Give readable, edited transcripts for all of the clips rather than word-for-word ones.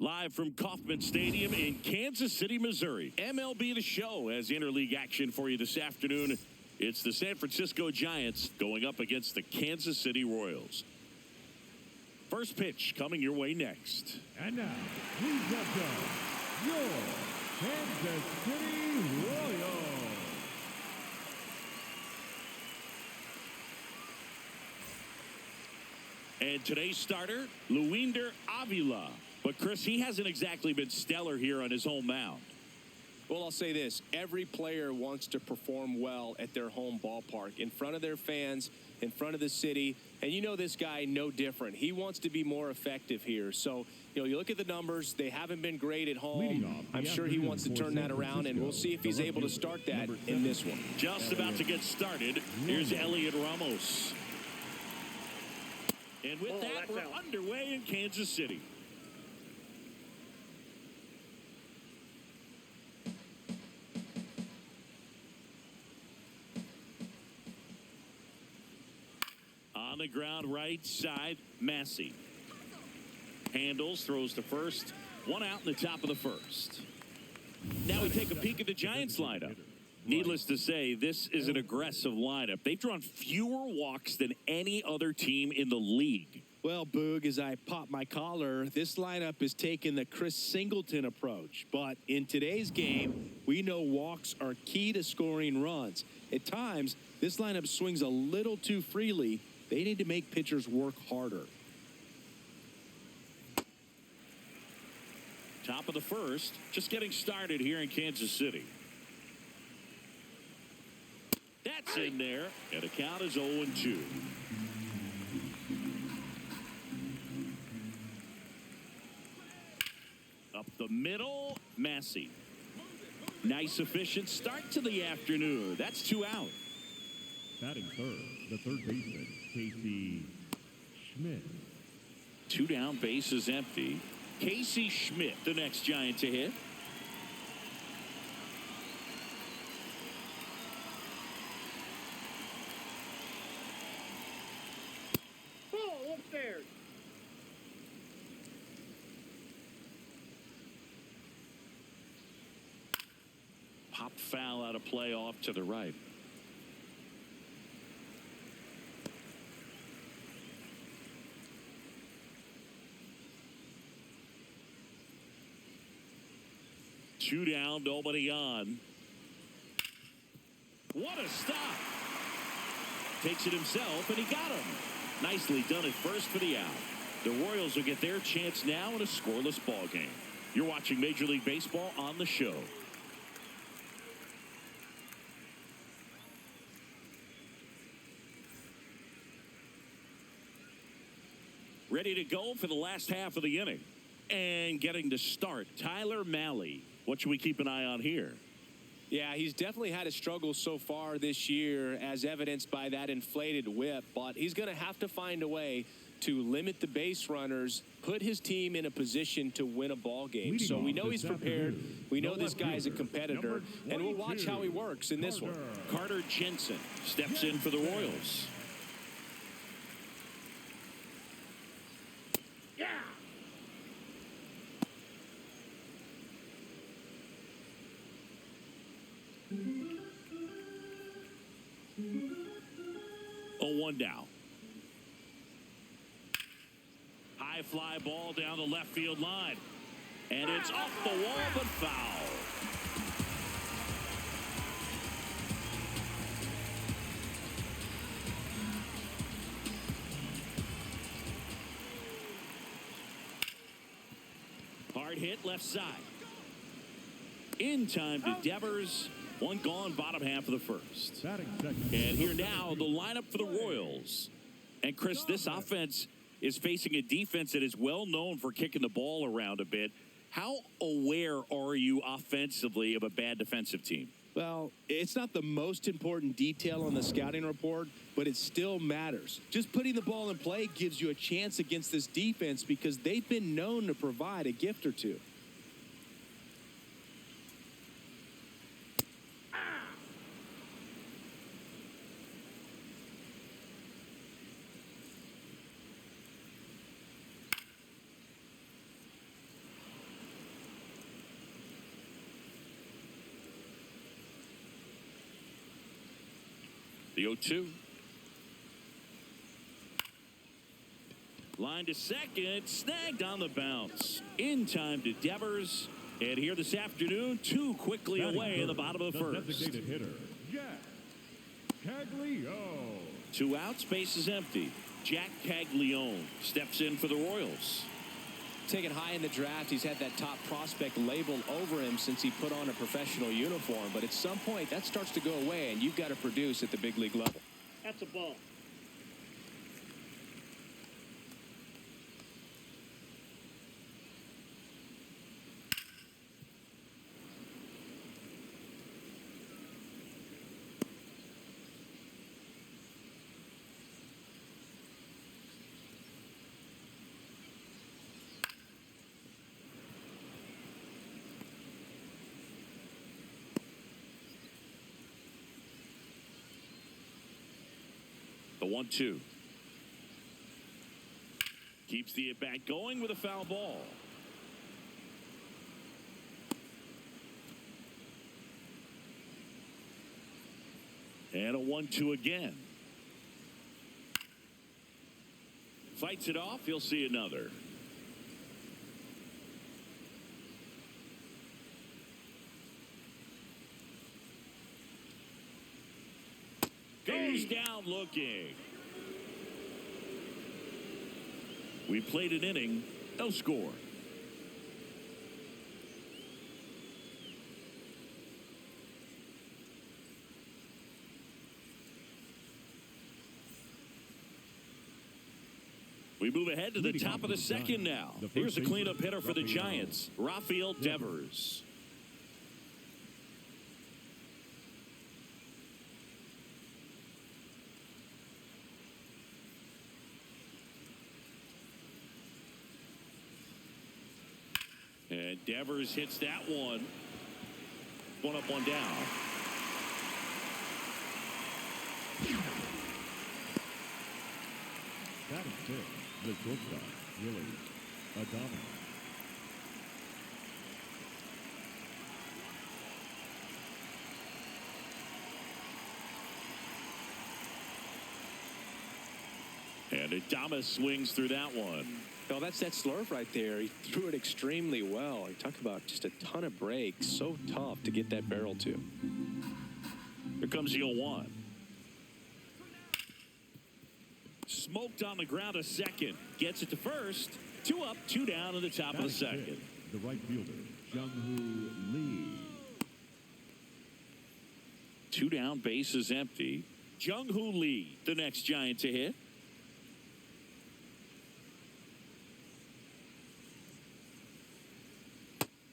Live from Kauffman Stadium in Kansas City, Missouri. MLB The Show has interleague action for you this afternoon. It's the San Francisco Giants going up against the Kansas City Royals. First pitch coming your way next. And now, please welcome your Kansas City Royals. And today's starter, Luinder Avila. But, Chris, he hasn't exactly been stellar here on his home mound. Well, I'll say this. Every player wants to perform well at their home ballpark, in front of their fans, in front of the city. And you know this guy no different. He wants to be more effective here. So, you look at the numbers. They haven't been great at home. I'm sure he wants to turn that around, and we'll see if he's able to start that in this one. Just about to get started. Here's Elliot Ramos. And with that, we're underway in Kansas City. On the ground right side, Massey. Handles, throws to first. One out in the top of the first. Now we take a peek at the Giants lineup. Needless to say, this is an aggressive lineup. They've drawn fewer walks than any other team in the league. Well, Boog, as I pop my collar, this lineup is taking the Chris Singleton approach. But in today's game, we know walks are key to scoring runs. At times, this lineup swings a little too freely. They need to make pitchers work harder. Top of the first, just getting started here in Kansas City. That's in there, and the count is 0-2. Up the middle, Massey. Nice, efficient start to the afternoon. That's 2 out. Batting third, the third baseman, Casey Schmidt. 2 down, bases empty. Casey Schmidt, the next Giant to hit. Ball upstairs. Pop foul out of play off to the right. Two down, nobody on. What a stop. Takes it himself, and he got him. Nicely done at first for the out. The Royals will get their chance now in a scoreless ball game. You're watching Major League Baseball on the show. Ready to go for the last half of the inning. And getting to start, Tyler Mahle. What should we keep an eye on here? Yeah, he's definitely had a struggle so far this year, as evidenced by that inflated whip. But he's going to have to find a way to limit the base runners, put his team in a position to win a ball game. So we know he's prepared. We know this guy's a competitor, and we'll watch how he works in this one. Carter Jensen steps in for the Royals. Yeah. Oh, 1 down. High fly ball down the left field line. And it's off the wall, but foul. Hard hit left side. In time to Devers. 1 gone, bottom half of the first. And here now, the lineup for the Royals. And, Chris, this offense is facing a defense that is well known for kicking the ball around a bit. How aware are you offensively of a bad defensive team? Well, it's not the most important detail on the scouting report, but it still matters. Just putting the ball in play gives you a chance against this defense because they've been known to provide a gift or two. The 0-2. Line to second, snagged on the bounce. In time to Devers. And here this afternoon, 2 quickly away in the bottom of the first. Designated hitter, Jack Caglione. 2 outs, base is empty. Jack Caglione steps in for the Royals. Taken high in the draft, he's had that top prospect labeled over him since he put on a professional uniform. But at some point, that starts to go away, and you've got to produce at the big league level. That's a ball. The 1-2. Keeps the at-bat going with a foul ball. And a 1-2 again. Fights it off. He'll see another. Goes down looking. We played an inning, no score. We move ahead to the top of the second now. Here's the cleanup hitter for the Giants, Rafael Devers. And Devers hits that one. 1 up, 1 down. Batting 6, the shortstop, Willie Adames. And Adames swings through that one. Well, that's that slurve right there. He threw it extremely well. You talk about just a ton of breaks. So tough to get that barrel to. Here comes the 0-1. Smoked on the ground a second. Gets it to first. 2 up, 2 down in the top of the second. The right fielder, Jung-Hoo Lee. 2 down, base is empty. Jung-Hoo Lee, the next Giant to hit.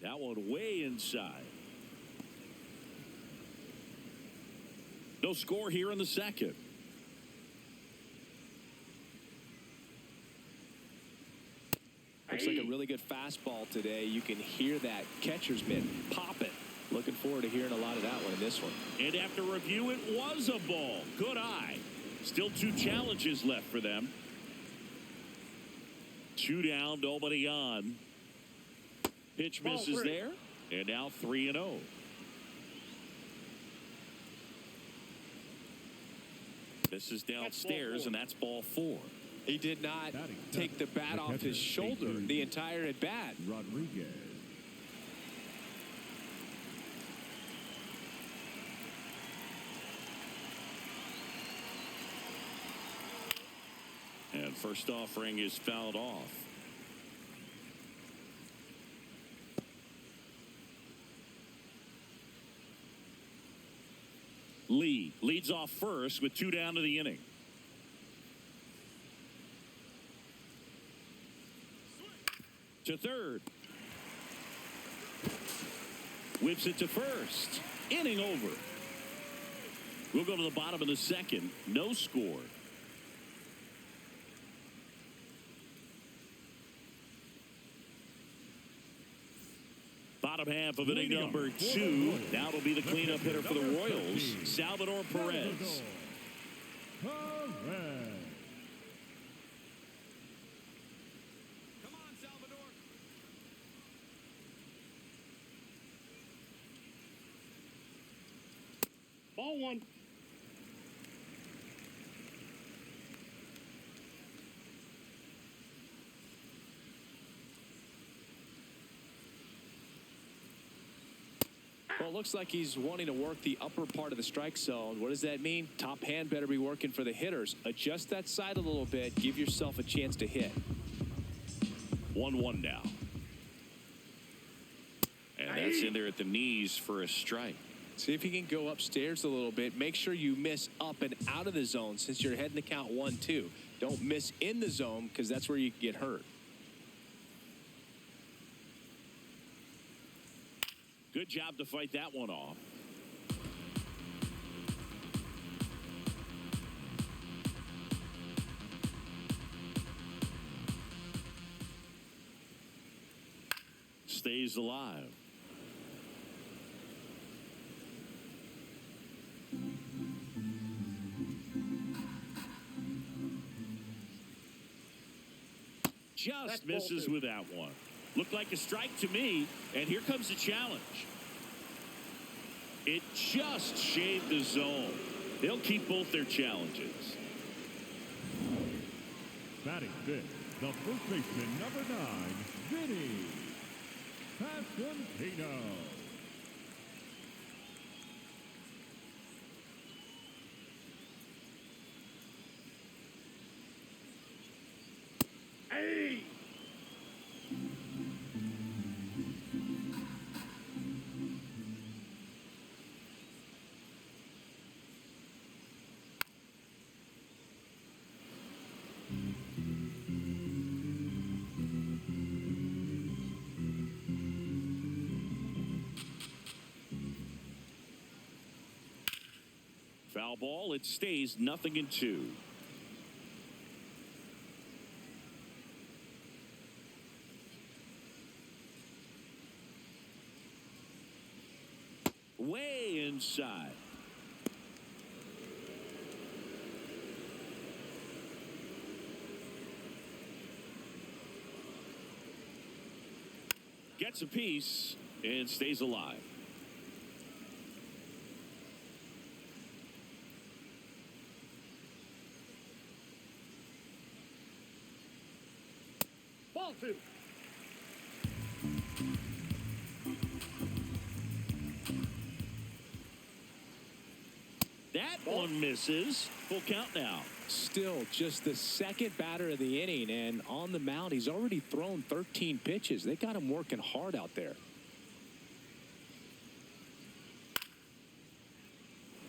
That one way inside. No score here in the second. Looks like a really good fastball today. You can hear that catcher's mitt pop it. Looking forward to hearing a lot of that one in this one. And after review, it was a ball. Good eye. Still 2 challenges left for them. 2 down, nobody on. Pitch misses there. And now 3-0. This is downstairs, and that's ball 4. He did not take the bat off his shoulder the entire at bat. Rodriguez. And first offering is fouled off. Lee leads off first with 2 down to the inning. To third. Whips it to first. Inning over. We'll go to the bottom of the second. No score. Bottom half of inning number 2. Now it'll be the cleanup hitter for the Royals, Salvador Perez. Ball 1. Well, it looks like he's wanting to work the upper part of the strike zone. What does that mean? Top hand better be working for the hitters. Adjust that side a little bit. Give yourself a chance to hit. 1-1 now. And that's in there at the knees for a strike. See if you can go upstairs a little bit. Make sure you miss up and out of the zone since you're heading to count 1-2. Don't miss in the zone because that's where you can get hurt. Good job to fight that one off. Stays alive. Just misses with that one. Looked like a strike to me, and here comes the challenge. It just shaved the zone. They'll keep both their challenges. Batting fifth, the first baseman, number 9, Vinny Pasquantino. Hey! Foul ball. It stays 0-2. Way inside. Gets a piece and stays alive. Ball 2. That one misses. Full count now. Still just the second batter of the inning, and on the mound, he's already thrown 13 pitches. They got him working hard out there.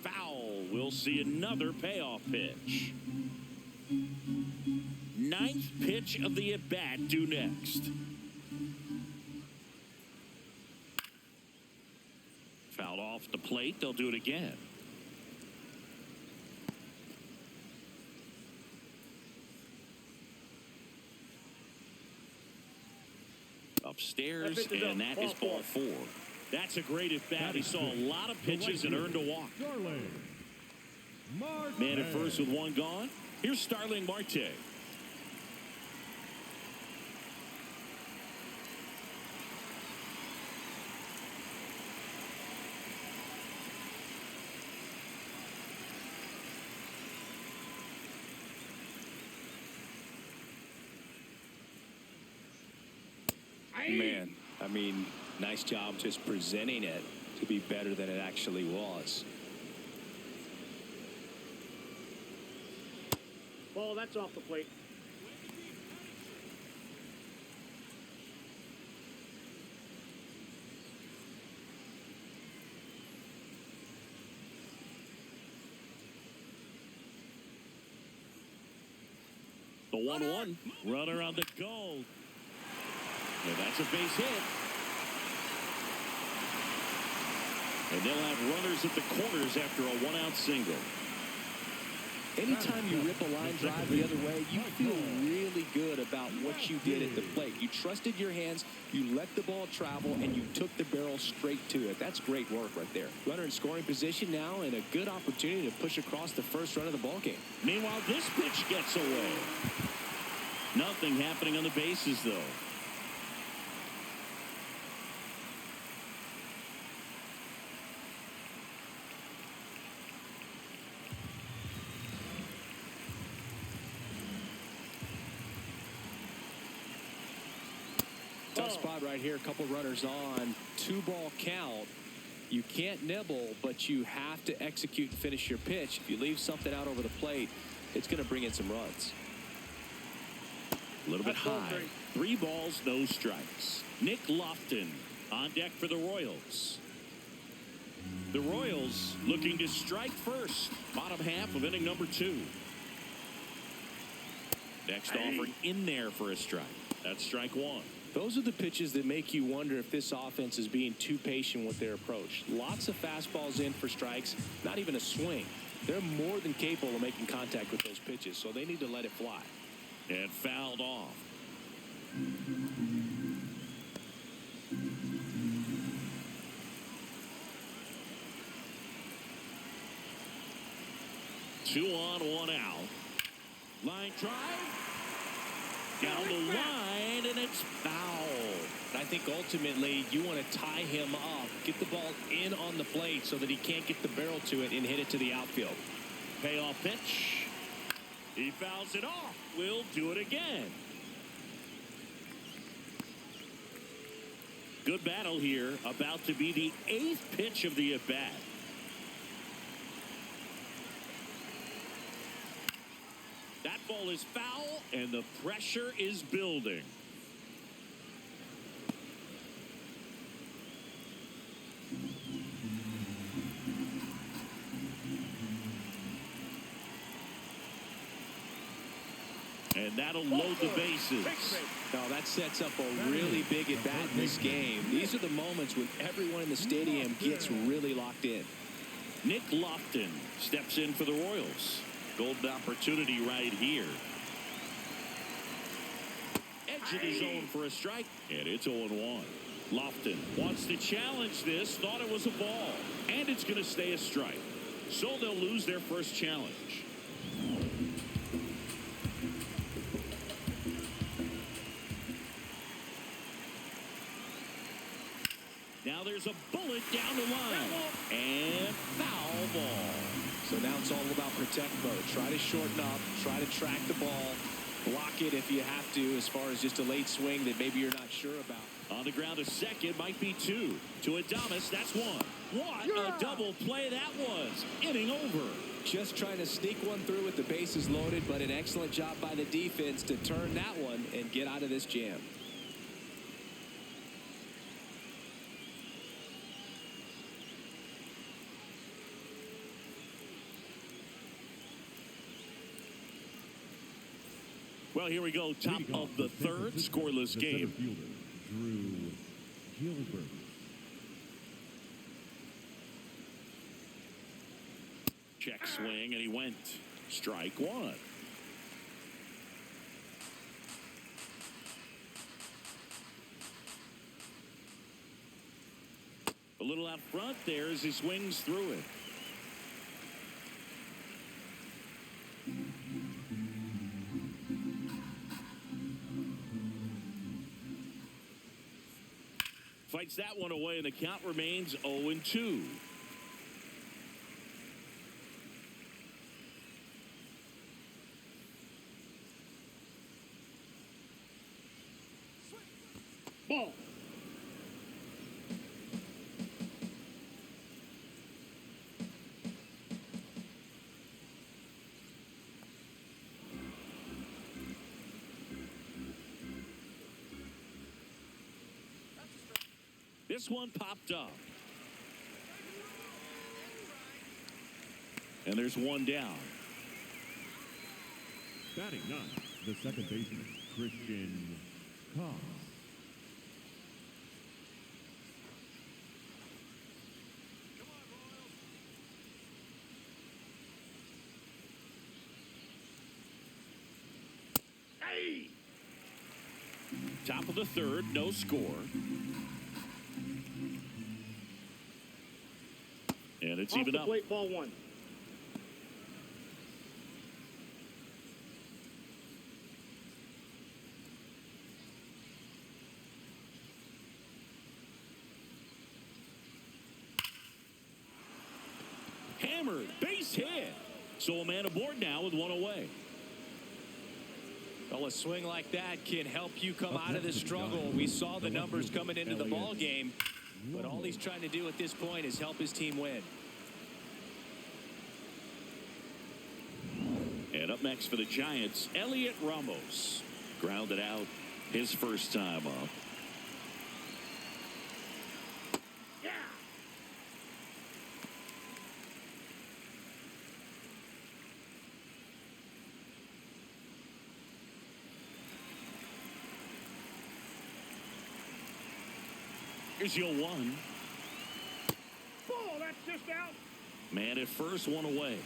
Foul. We'll see another payoff pitch. 9th pitch of the at-bat due next. Fouled off the plate. They'll do it again. Upstairs, and that is ball 4. That's a great at-bat. He saw a lot of pitches and earned a walk. Man at first with one gone. Here's Starling Marte. Man, I mean, nice job just presenting it to be better than it actually was. Ball, that's off the plate. The 1-1. Runner on the goal. And that's a base hit. And they'll have runners at the corners after a 1-out single. Anytime you rip a line drive the other way, you feel really good about what you did at the plate. You trusted your hands, you let the ball travel, and you took the barrel straight to it. That's great work right there. Runner in scoring position now, and a good opportunity to push across the first run of the ballgame. Meanwhile, this pitch gets away. Nothing happening on the bases, though. Tough spot right here. A couple runners on. 2-ball count. You can't nibble, but you have to execute and finish your pitch. If you leave something out over the plate, it's going to bring in some runs. A little bit high. 3 balls, no strikes. Nick Lofton on deck for the Royals. The Royals looking to strike first. Bottom half of inning number 2. Next offering in there for a strike. That's strike 1. Those are the pitches that make you wonder if this offense is being too patient with their approach. Lots of fastballs in for strikes, not even a swing. They're more than capable of making contact with those pitches, so they need to let it fly. And fouled off. Two on, 1 out. Line drive. Down the line, and it's foul. I think ultimately you want to tie him up, get the ball in on the plate so that he can't get the barrel to it and hit it to the outfield. Payoff pitch. He fouls it off. We'll do it again. Good battle here. About to be the 8th pitch of the at-bat. That ball is foul, and the pressure is building. And that'll load the bases. Now that sets up a really big at-bat in this game. These are the moments when everyone in the stadium gets really locked in. Nick Lofton steps in for the Royals. Golden opportunity right here. Edge of the zone for a strike, and it's 0-1. Lofton wants to challenge this, thought it was a ball, and it's going to stay a strike. So they'll lose their first challenge. Now there's a bullet down the line, and foul ball. So now it's all about protect mode. Try to shorten up, try to track the ball, block it if you have to, as far as just a late swing that maybe you're not sure about. On the ground to second, might be 2. To Adames, that's 1. What a double play that was. Inning over. Just trying to sneak one through with the bases loaded, but an excellent job by the defense to turn that one and get out of this jam. Well, here we go. Top of the 3rd, scoreless game. Drew Gilbert. Check swing, and he went. Strike 1. A little out front there as he swings through it. Fights that one away, and the count remains 0-2. Ball. This one popped up. And there's one down. Batting 9, the second baseman, Christian Cox. Top of the 3rd, no score. And it's even up. Plate, ball 1. Hammered, base hit. So a man aboard now with 1 away. Well, a swing like that can help you come out of the struggle. We saw the numbers coming into the ball game. But all he's trying to do at this point is help his team win. And up next for the Giants, Elliot Ramos. Grounded out his first time up. Yeah. Here's your 1. Ball, that's just out. Man at first, 1 away.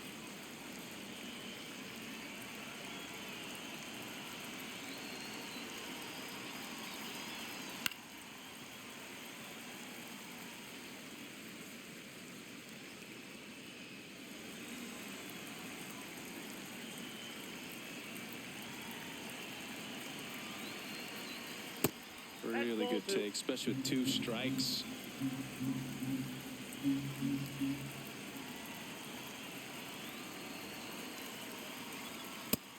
Really good take, especially with 2 strikes.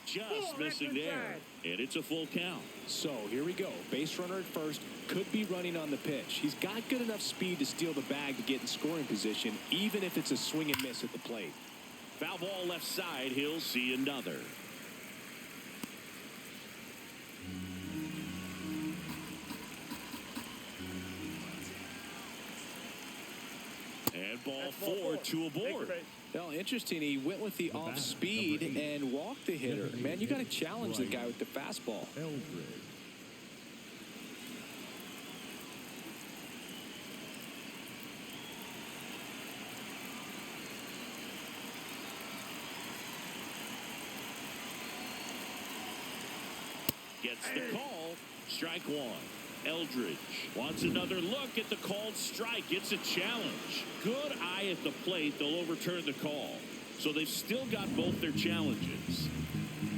Just missing there. And it's a full count. So here we go. Base runner at first, could be running on the pitch. He's got good enough speed to steal the bag to get in scoring position, even if it's a swing and miss at the plate. Foul ball left side. He'll see another. And ball 4, 2 aboard. Well, interesting. He went with the off speed and walked the hitter. Man, you got to challenge the guy with the fastball. Eldridge. Gets the call. Strike 1. Eldridge wants another look at the called strike. Gets a challenge. Good eye at the plate. They'll overturn the call. So they've still got both their challenges.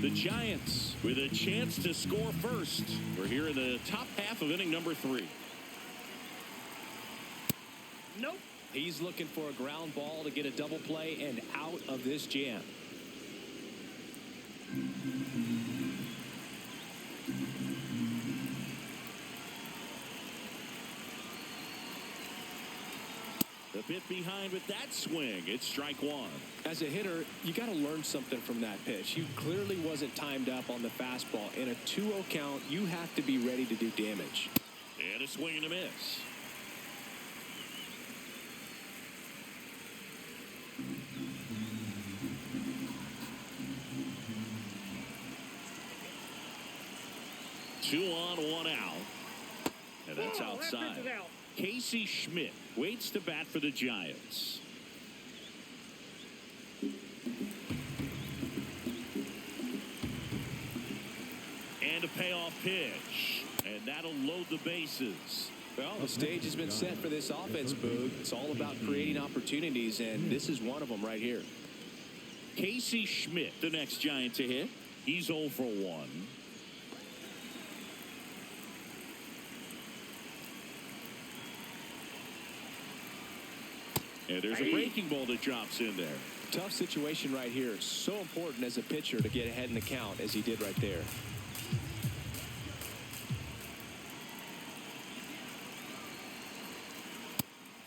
The Giants with a chance to score first. We're here in the top half of inning number 3. Nope. He's looking for a ground ball to get a double play and out of this jam. A bit behind with that swing. It's strike 1. As a hitter, you got to learn something from that pitch. He clearly wasn't timed up on the fastball. In a 2-0 count, you have to be ready to do damage. And a swing and a miss. Two on, 1 out. And that's outside. That out. Casey Schmidt waits to bat for the Giants. And a payoff pitch. And that'll load the bases. Well, the stage has been set for this offense, Boog. It's all about creating opportunities, and this is one of them right here. Casey Schmidt, the next Giant to hit. He's 0 for 1. And there's a breaking ball that drops in there. Tough situation right here. It's so important as a pitcher to get ahead in the count as he did right there.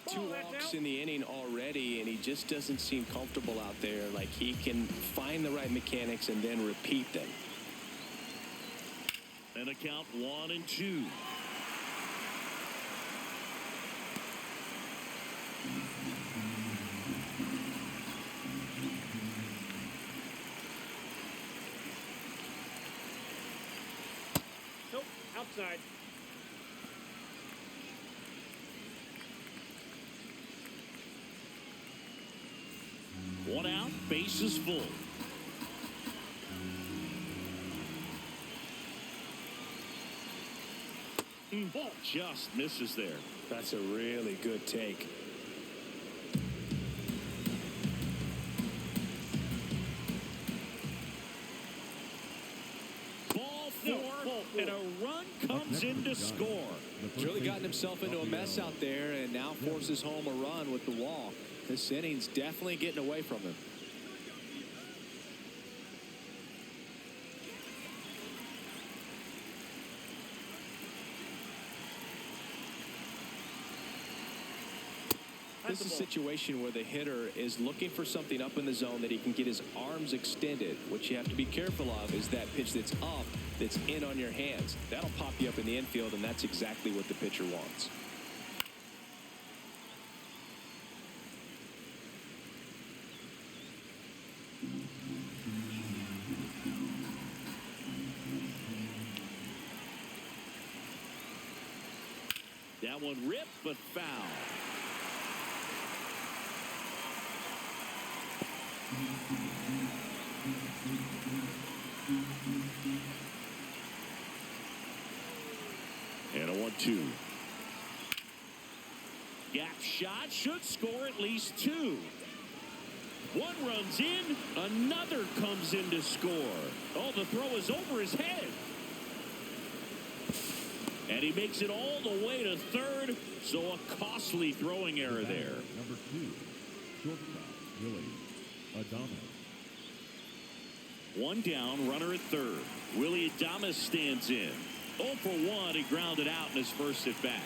Two walks in the inning already, and he just doesn't seem comfortable out there. Like he can find the right mechanics and then repeat them. And a count 1 and 2. Nope. Outside. One out, bases full. Ball just misses there. That's a really good take. Ball 4, and a run comes in to score. He's really gotten himself into a mess out there and now forces home a run with the wall. This inning's definitely getting away from him. This is a situation where the hitter is looking for something up in the zone that he can get his arms extended. What you have to be careful of is that pitch that's up, that's in on your hands. That'll pop you up in the infield, and that's exactly what the pitcher wants. That one ripped, but foul. And a 1-2. Gap shot should score at least 2. One runs in, another comes in to score. Oh, the throw is over his head. And he makes it all the way to third, so a costly throwing error there. Number 2, shortstop, Willie Adames. One down, runner at third. Willie Adames stands in. 0 for 1, he grounded out in his first at bat.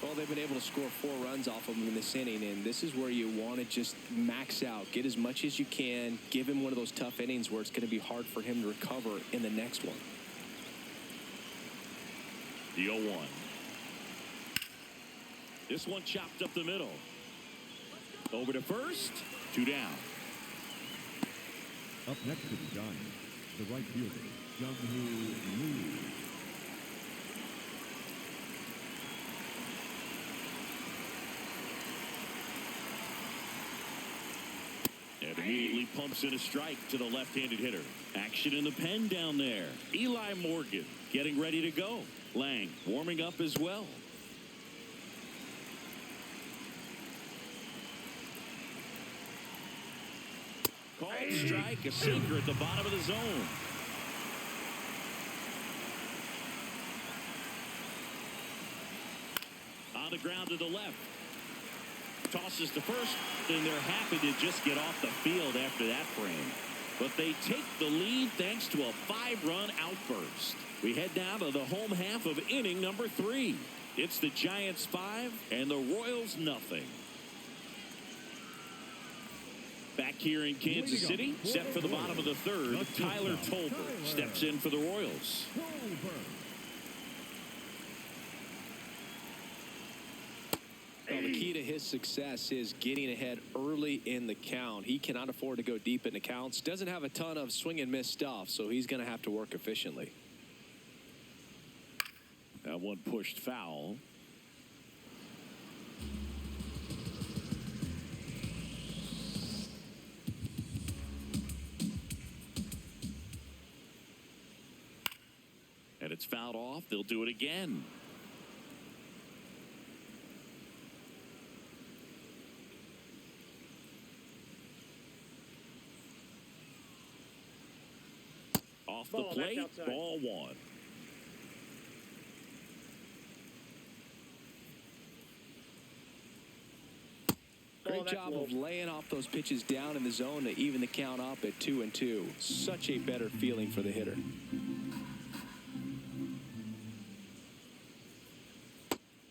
Well, they've been able to score 4 runs off of him in this inning, and this is where you want to just max out. Get as much as you can. Give him one of those tough innings where it's going to be hard for him to recover in the next one. The 0-1. This one chopped up the middle. Over to first. 2 down. Up next to the Giants, the right fielder, Jung-Hoo Lee. And immediately pumps in a strike to the left-handed hitter. Action in the pen down there. Eli Morgan getting ready to go. Lang warming up as well. Called strike, a sinker at the bottom of the zone. On the ground to the left. Tosses to first, and they're happy to just get off the field after that frame. But they take the lead thanks to a 5-run outburst. We head now to the home half of inning number 3. It's the Giants 5 and the Royals nothing. Back here in Kansas City, set for the bottom of the third, Tyler Tolbert steps in for the Royals. Well, the key to his success is getting ahead early in the count. He cannot afford to go deep in the counts. Doesn't have a ton of swing and miss stuff, so he's going to have to work efficiently. That one pushed foul. And it's fouled off. They'll do it again. Off the plate, ball 1. Great job of laying off those pitches down in the zone to even the count up at 2-2. Such a better feeling for the hitter.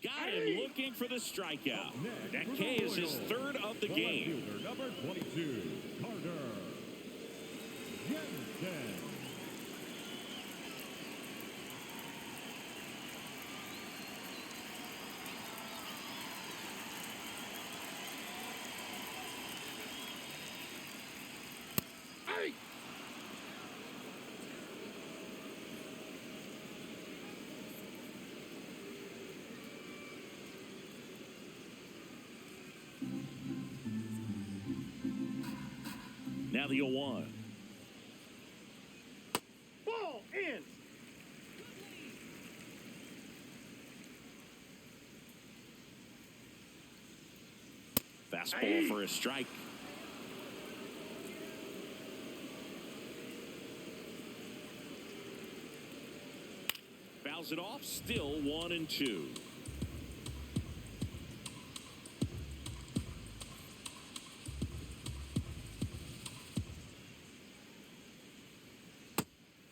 Got him looking for the strikeout. That K is his third of the game. Number 22, Carter Jensen. Now the 0-1. Ball in. Fastball for a strike. Fouls it off, still 1-2.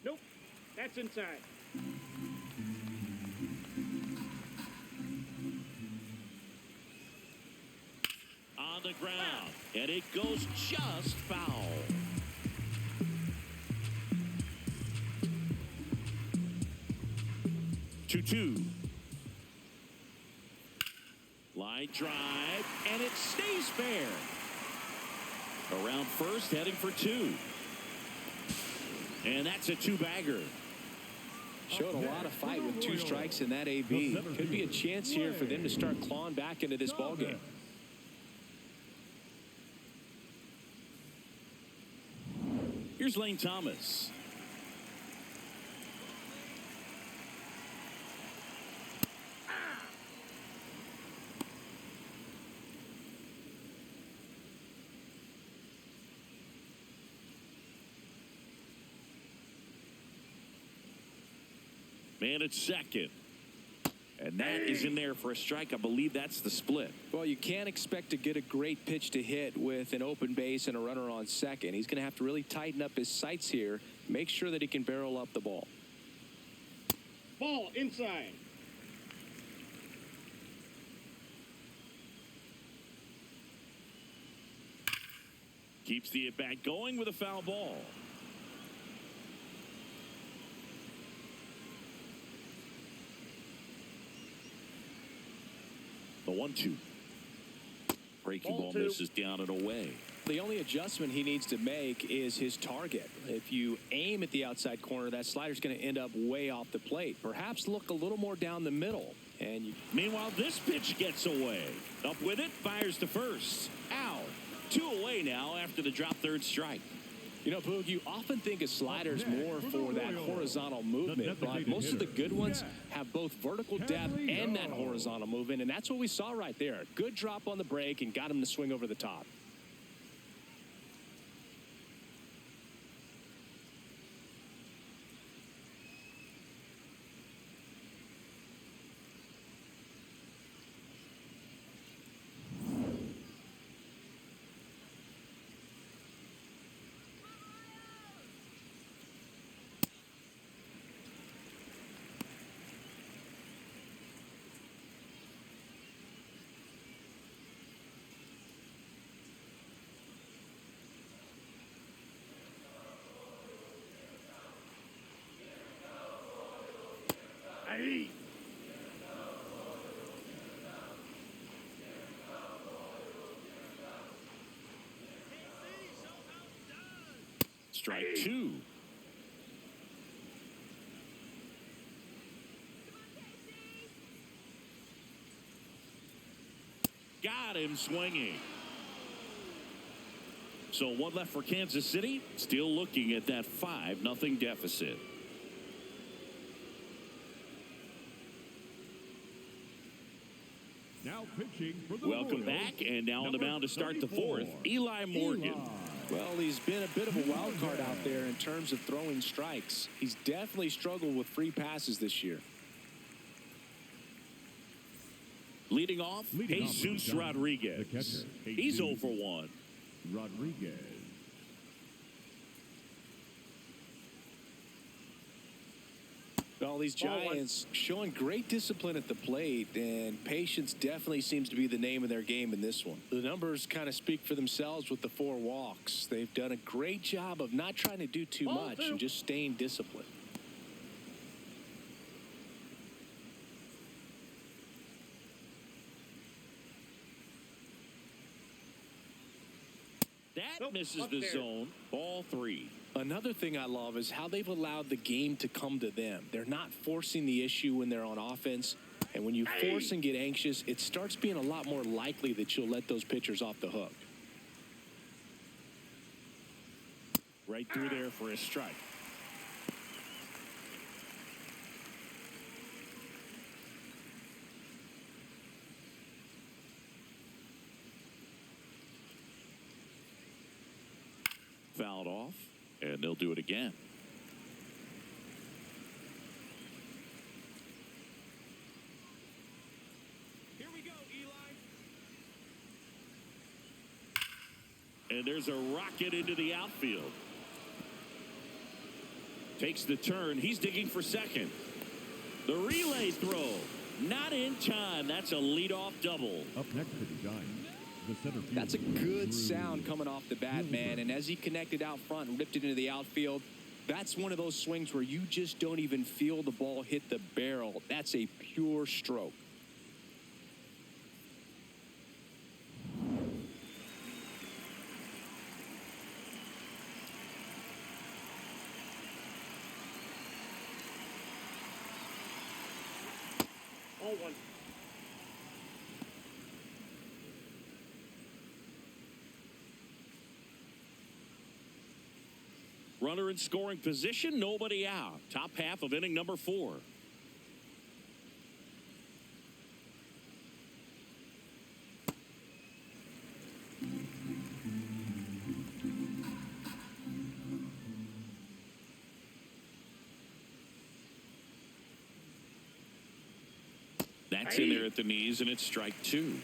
Nope. That's inside. the ground. And it goes just foul. 2-2. Line drive, and it stays fair. Around first, heading for 2. And that's a 2-bagger. Showed a lot of fight with 2 strikes in that AB. Could be a chance here for them to start clawing back into this ballgame. Here's Lane Thomas. Man at second. And that is in there for a strike. I believe that's the split. Well, you can't expect to get a great pitch to hit with an open base and a runner on second. He's going to have to really tighten up his sights here, make sure that he can barrel up the ball. Ball inside. Keeps the at-bat going with a foul ball. The 1-2. Breaking ball misses down and away. The only adjustment he needs to make is his target. If you aim at the outside corner, that slider's going to end up way off the plate. Perhaps look a little more down the middle. Meanwhile, this pitch gets away. Up with it, fires to first. Out. 2 away now after the drop third strike. You know, Boog, you often think of sliders more for that horizontal movement, but most of the good ones have both vertical depth and that horizontal movement, and that's what we saw right there. Good drop on the break and got him to swing over the top. Strike 2. Got him swinging. So 1 left for Kansas City. Still looking at that 5-0 deficit. Now pitching for the Welcome Royals, back, and now on the mound to start the 34, 4th, Eli Morgan. Well, he's been a bit of a wild card out there in terms of throwing strikes. He's definitely struggled with free passes this year. Leading off, Jesus Rodriguez. the catcher, He's 0 for 1. Rodriguez. Well, these Giants showing great discipline at the plate, and patience definitely seems to be the name of their game in this one. The numbers kind of speak for themselves with the 4 walks. They've done a great job of not trying to do too much and just staying disciplined. That misses the zone. Ball 3. Another thing I love is how they've allowed the game to come to them. They're not forcing the issue when they're on offense. And when you force and get anxious, it starts being a lot more likely that you'll let those pitchers off the hook. Right through there for a strike. Fouled off, and they'll do it again. Here we go, Eli. And there's a rocket into the outfield. Takes the turn. He's digging for second. The relay throw. Not in time. That's a leadoff double. Up next to the Giants, The center fielder. That's a good sound coming off the bat, man. And as he connected out front and ripped it into the outfield, that's one of those swings where you just don't even feel the ball hit the barrel. That's a pure stroke. Oh, one. Runner in scoring position, nobody out. Top half of inning number 4. That's in there at the knees, and it's strike 2.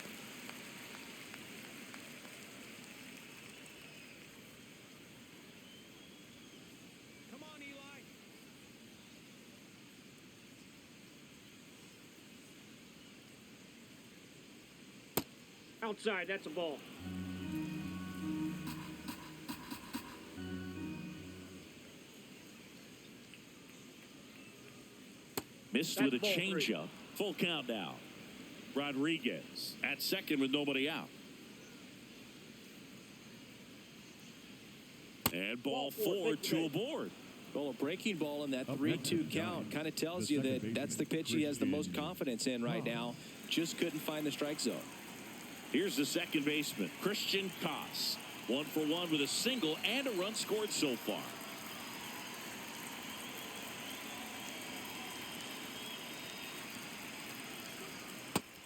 Come on, Eli. Outside, that's a ball. Missed That's with a ball 3. changeup. Full count now. Rodriguez at second with nobody out. And ball 4, 2 aboard. Well, a breaking ball in that 3-2 count kind of tells you that that's the pitch he has the most confidence in right now. Just couldn't find the strike zone. Here's the second baseman, Christian Koss. 1 for 1 with a single and a run scored so far.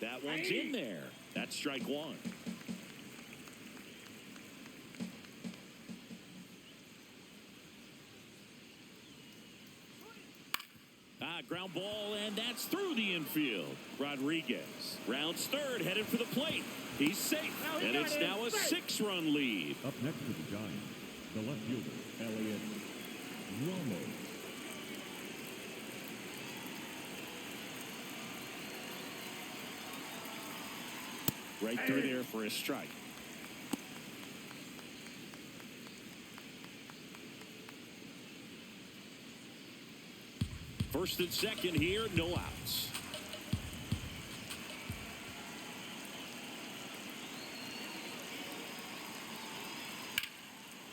That one's in there. That's strike 1. Ground ball, and that's through the infield. Rodriguez rounds third, headed for the plate. He's safe, and it's now a 6-run lead. Up next for the Giants, the left fielder, Elliott Ramos. Right through there for a strike. First and second here, no outs.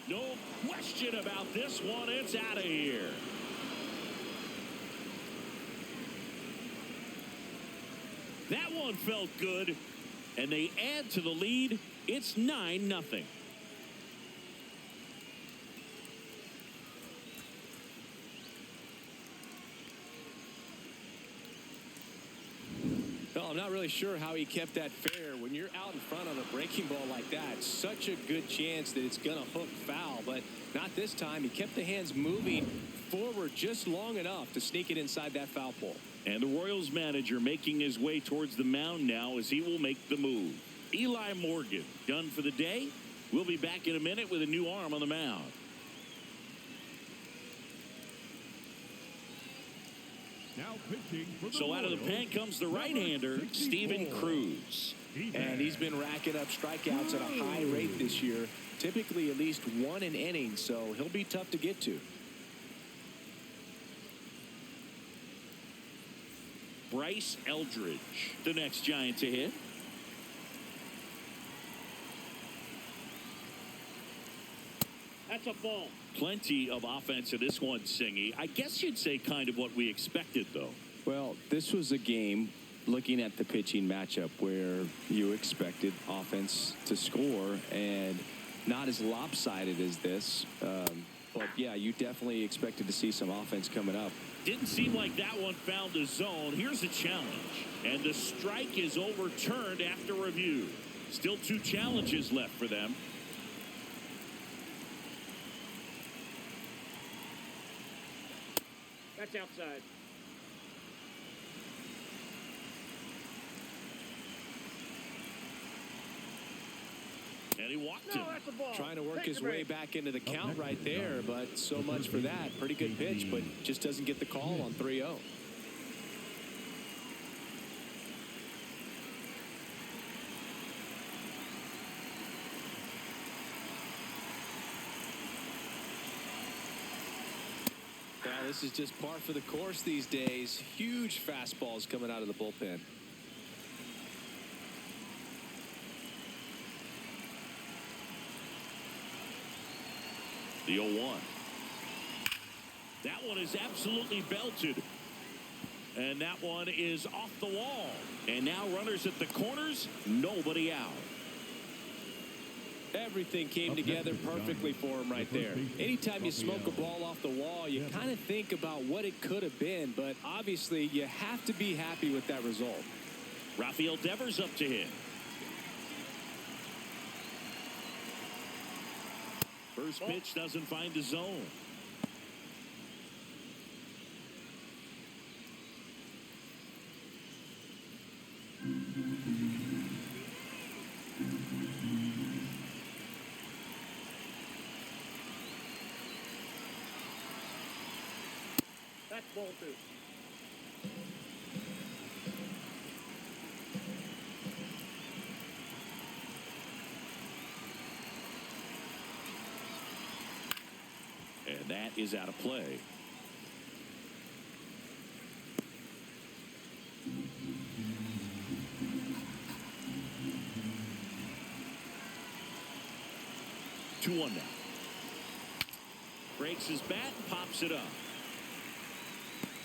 No question about this one. It's out of here. That one felt good, and they add to the lead. It's 9-0. Well, I'm not really sure how he kept that fair. When you're out in front on a breaking ball like that, such a good chance that it's going to hook foul, but not this time. He kept the hands moving forward just long enough to sneak it inside that foul pole. And the Royals manager making his way towards the mound now as he will make the move. Eli Morgan done for the day. We'll be back in a minute with a new arm on the mound. Now pitching for the So out of the pen comes the right-hander, Steven Cruz. And he's been racking up strikeouts at a high rate this year, typically at least 1 an inning, so he'll be tough to get to. Bryce Eldridge, the next Giant to hit. That's a ball. Plenty of offense in this one, Singy. I guess you'd say kind of what we expected, though. Well, this was a game, looking at the pitching matchup, where you expected offense to score, and not as lopsided as this. But, yeah, you definitely expected to see some offense coming up. Didn't seem like that one found the zone. Here's a challenge. And the strike is overturned after review. Still 2 challenges left for them. That's outside. And he walked him. No, that's a ball. Trying to work Take his the way break. back into the count right there, but so much for that. Pretty good pitch, but just doesn't get the call on 3-0. this is just par for the course these days. Huge fastballs coming out of the bullpen. The 0-1. That one is absolutely belted. And that one is off the wall. And now runners at the corners, nobody out. Everything came together perfectly for him right there. Anytime you smoke a ball off the wall, you kind of think about what it could have been, but obviously you have to be happy with that result. Rafael Devers up to hit. First pitch doesn't find the zone. That's ball 2. And that is out of play. Two one now. Breaks his bat and pops it up.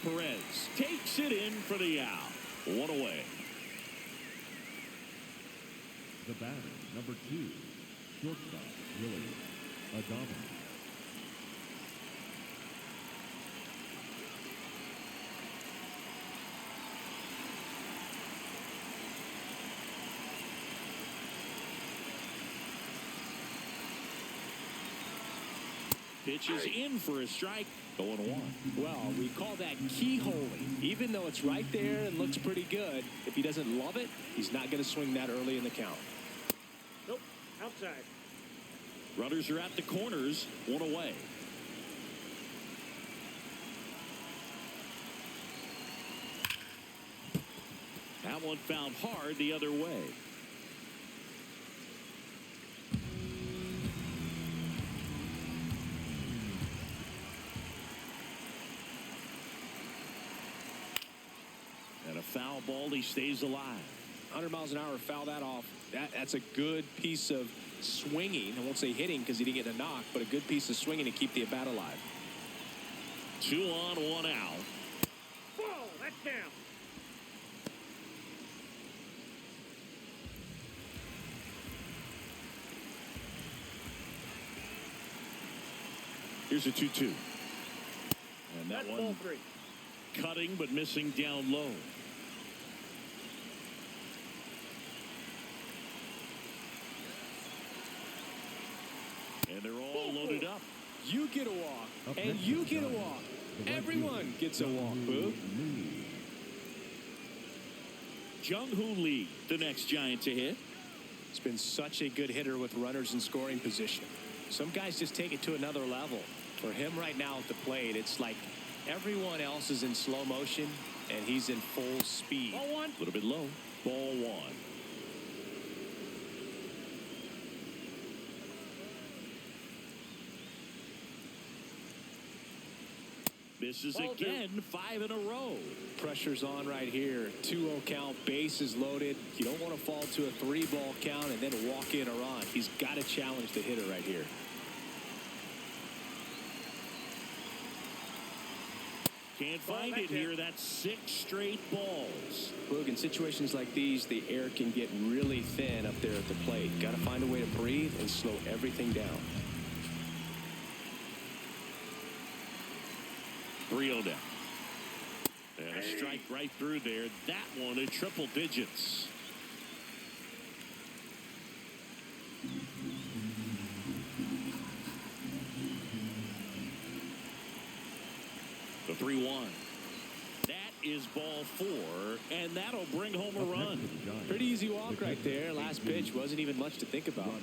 Perez takes it in for the out. One away. The batter, number 2, shortstop, Willie Adames. Pitch is in for a strike. 0-1. Well, we call that keyholing. Even though it's right there and looks pretty good, if he doesn't love it, he's not going to swing that early in the count. Nope. Outside. Runners are at the corners. One away. That one found hard the other way. And a foul ball, he stays alive. 100 miles an hour, foul that off. That's a good piece of swinging. I won't say hitting because he didn't get a knock, but a good piece of swinging to keep the bat alive. 2 on, 1 out. Ball. That's down. Here's a 2-2. And that That's ball one 3. cutting but missing down low. And they're all loaded up. You get a walk, and you get a walk. Everyone gets a walk, Boo. Jung-Hoo Lee, the next Giant to hit. He's been such a good hitter with runners in scoring position. Some guys just take it to another level. For him right now at the plate, it's like everyone else is in slow motion, and he's in full speed. Ball 1. A little bit low. Ball 1. Misses Ball 2. again, 5 in a row. Pressure's on right here. 2-0 count, bases loaded. You don't want to fall to a 3-ball count and then walk in a run. He's got to challenge the hitter right here. Can't find it here. That's 6 straight balls. Look, in situations like these, the air can get really thin up there at the plate. Got to find a way to breathe and slow everything down. 3-0 down. And a strike right through there. That one in triple digits. The 3-1. That is ball 4, and that'll bring home a run. Pretty easy walk right there. Last pitch wasn't even much to think about.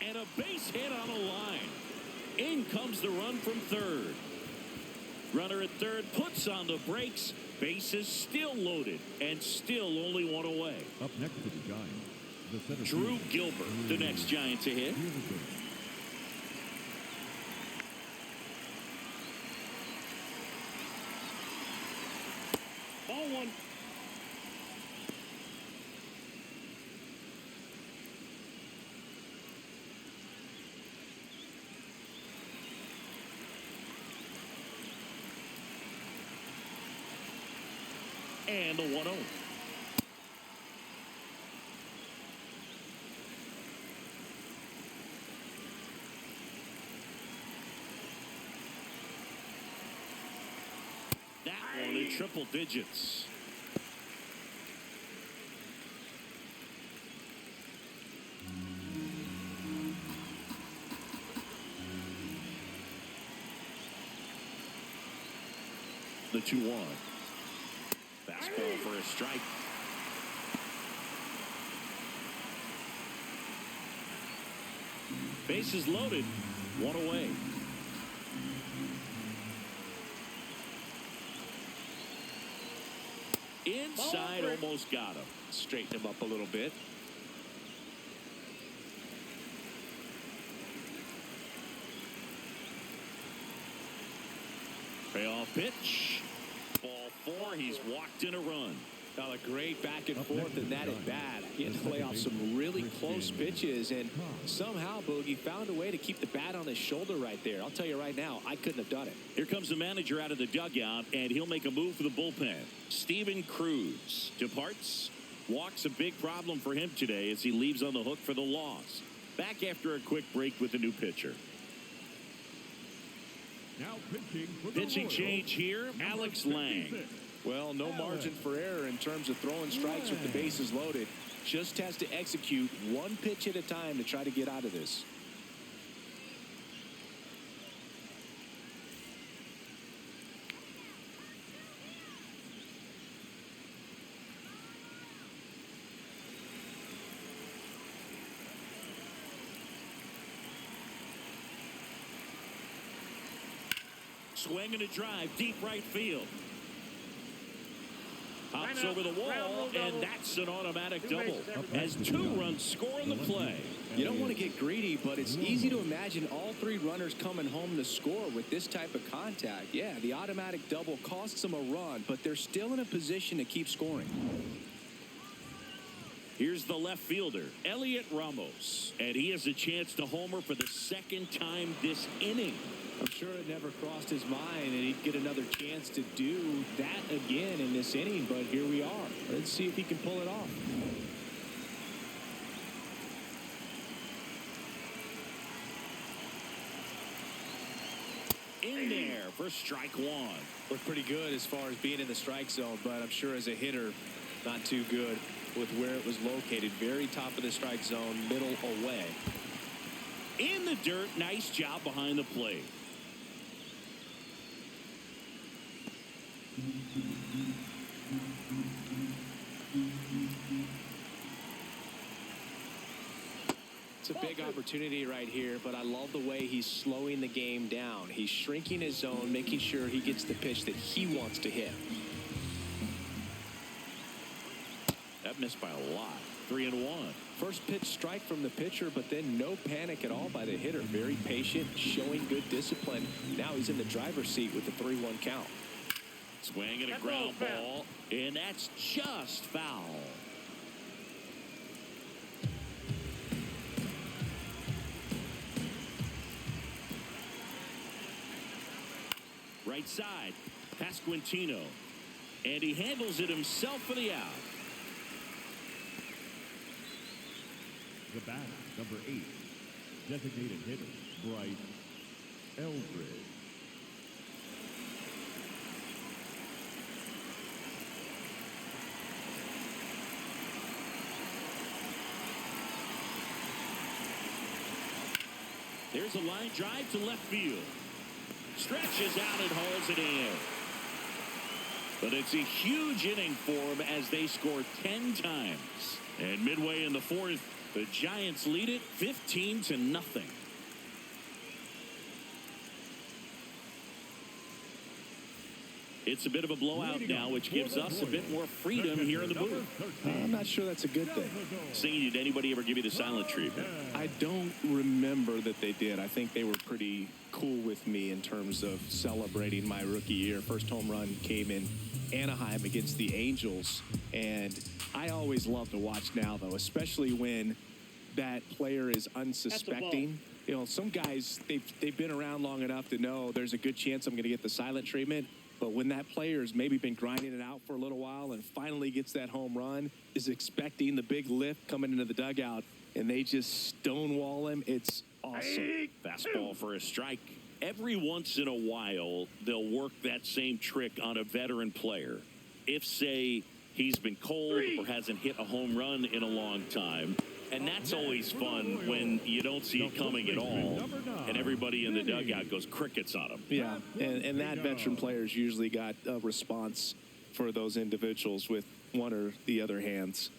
And a base hit on a line. In comes the run from third. Runner at third puts on the brakes. Bases still loaded and still only one away. Up next to the Giants, the center Drew fielder, Gilbert, the next Giant to hit. Gilbert. Ball one. And the 1-0. That one in triple digits. The 2-1. Fastball for a strike. Bases loaded. One away. Inside, almost got him. Straighten him up a little bit. Payoff pitch. Ball 4. He's walked in a run. Now a great back and forth, and that at bat. He had to play off some really close pitches, and somehow Boogie found a way to keep the bat on his shoulder right there. I'll tell you right now, I couldn't have done it. Here comes the manager out of the dugout, and he'll make a move for the bullpen. Steven Cruz departs. Walk's a big problem for him today as he leaves on the hook for the loss. Back after a quick break with the new pitcher. Now pitching for the Pitching Royals, change here, Alex Lang. 56. Well, no margin for error in terms of throwing strikes with the bases loaded. Just has to execute one pitch at a time to try to get out of this. Swing and a drive, deep right field. Hops over the wall, and that's an automatic double as 2 runs score in the play. You don't want to get greedy, but it's easy to imagine all 3 runners coming home to score with this type of contact. Yeah, the automatic double costs them a run, but they're still in a position to keep scoring. Here's the left fielder, Elliot Ramos, and he has a chance to homer for the 2nd time this inning. I'm sure it never crossed his mind and he'd get another chance to do that again in this inning, but here we are. Let's see if he can pull it off. In there for strike 1. Looked pretty good as far as being in the strike zone, but I'm sure as a hitter, not too good with where it was located. Very top of the strike zone, middle away. In the dirt, nice job behind the plate. It's a big opportunity right here, but I love the way he's slowing the game down. He's shrinking his zone, making sure he gets the pitch that he wants to hit. That missed by a lot. 3-1. First pitch strike from the pitcher, but then no panic at all by the hitter. Very patient, showing good discipline. Now he's in the driver's seat with the 3-1 count. Swing and a ground ball, and that's just foul. Right side, Pasquantino, and he handles it himself for the out. The batter, number 8, designated hitter, Bryce Eldridge. There's a line drive to left field. Stretches out and hauls it in. But it's a huge inning for them as they score 10 times. And midway in the 4th, the Giants lead it 15-0. It's a bit of a blowout now, which gives us a bit more freedom here in the booth. I'm not sure that's a good thing. Singing, did anybody ever give you the silent treatment? I don't remember that they did. I think they were pretty cool with me in terms of celebrating my rookie year. First home run came in Anaheim against the Angels, and I always love to watch now, though, especially when that player is unsuspecting. You know, some guys, they've been around long enough to know there's a good chance I'm going to get the silent treatment. But when that player's maybe been grinding it out for a little while and finally gets that home run, is expecting the big lift coming into the dugout, and they just stonewall him, it's awesome. Fastball for a strike. Every once in a while, they'll work that same trick on a veteran player. If, say, he's been cold or hasn't hit a home run in a long time. And that's always fun when you don't see it coming at all, and everybody in the dugout goes crickets on them. Yeah, and that veteran player's usually got a response for those individuals with one or the other hands.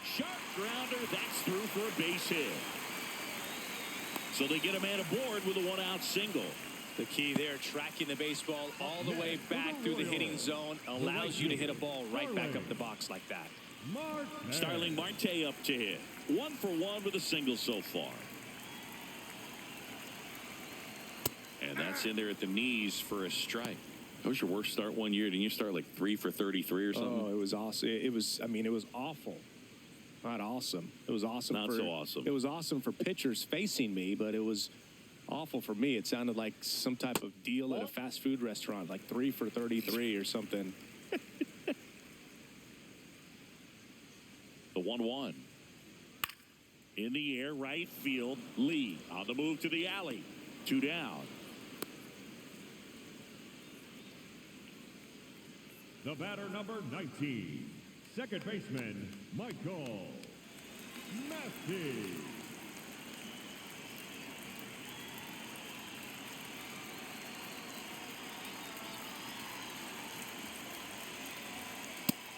Sharp grounder, that's through for a base hit. So they get a man aboard with a one-out single. The key there, tracking the baseball all the way back through the hitting zone, allows you to hit a ball right back up the box like that. Starling Marte up to hit. 1 for 1 with a single so far. And that's in there at the knees for a strike. That was your worst start one year. Didn't you start like 3 for 33 or something? Oh, it was awesome. It was awful. Not awesome. It was awesome. Not so awesome. It was awesome for pitchers facing me, but it was awful for me. It sounded like some type of deal at a fast food restaurant, like 3 for 33 or something. The 1-1. In the air, right field. Lee on the move to the alley. 2 down. The batter, number 19, second baseman, Michael Massey.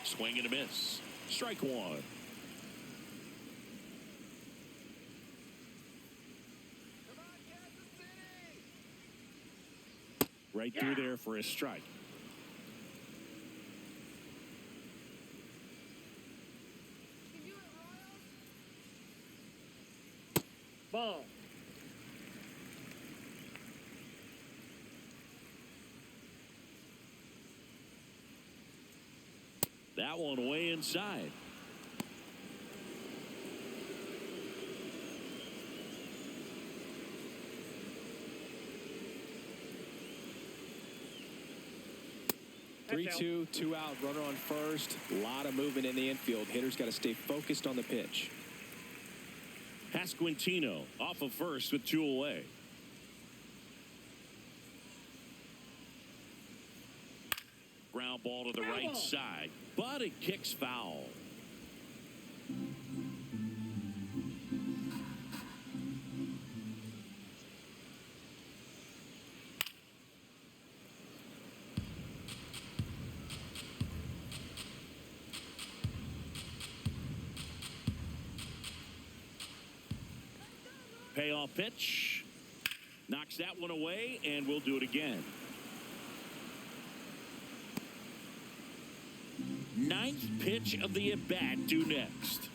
Swing and a miss. Strike 1. Right through there for a strike. Ball. That one way inside. That's 3-2, 2 out, runner on first. A lot of movement in the infield. Hitters got to stay focused on the pitch. Pasquantino off of first with 2 away. Ground ball to the right side, but it kicks foul. Payoff pitch. Knocks that one away, and we'll do it again. 9th pitch of the at-bat due next.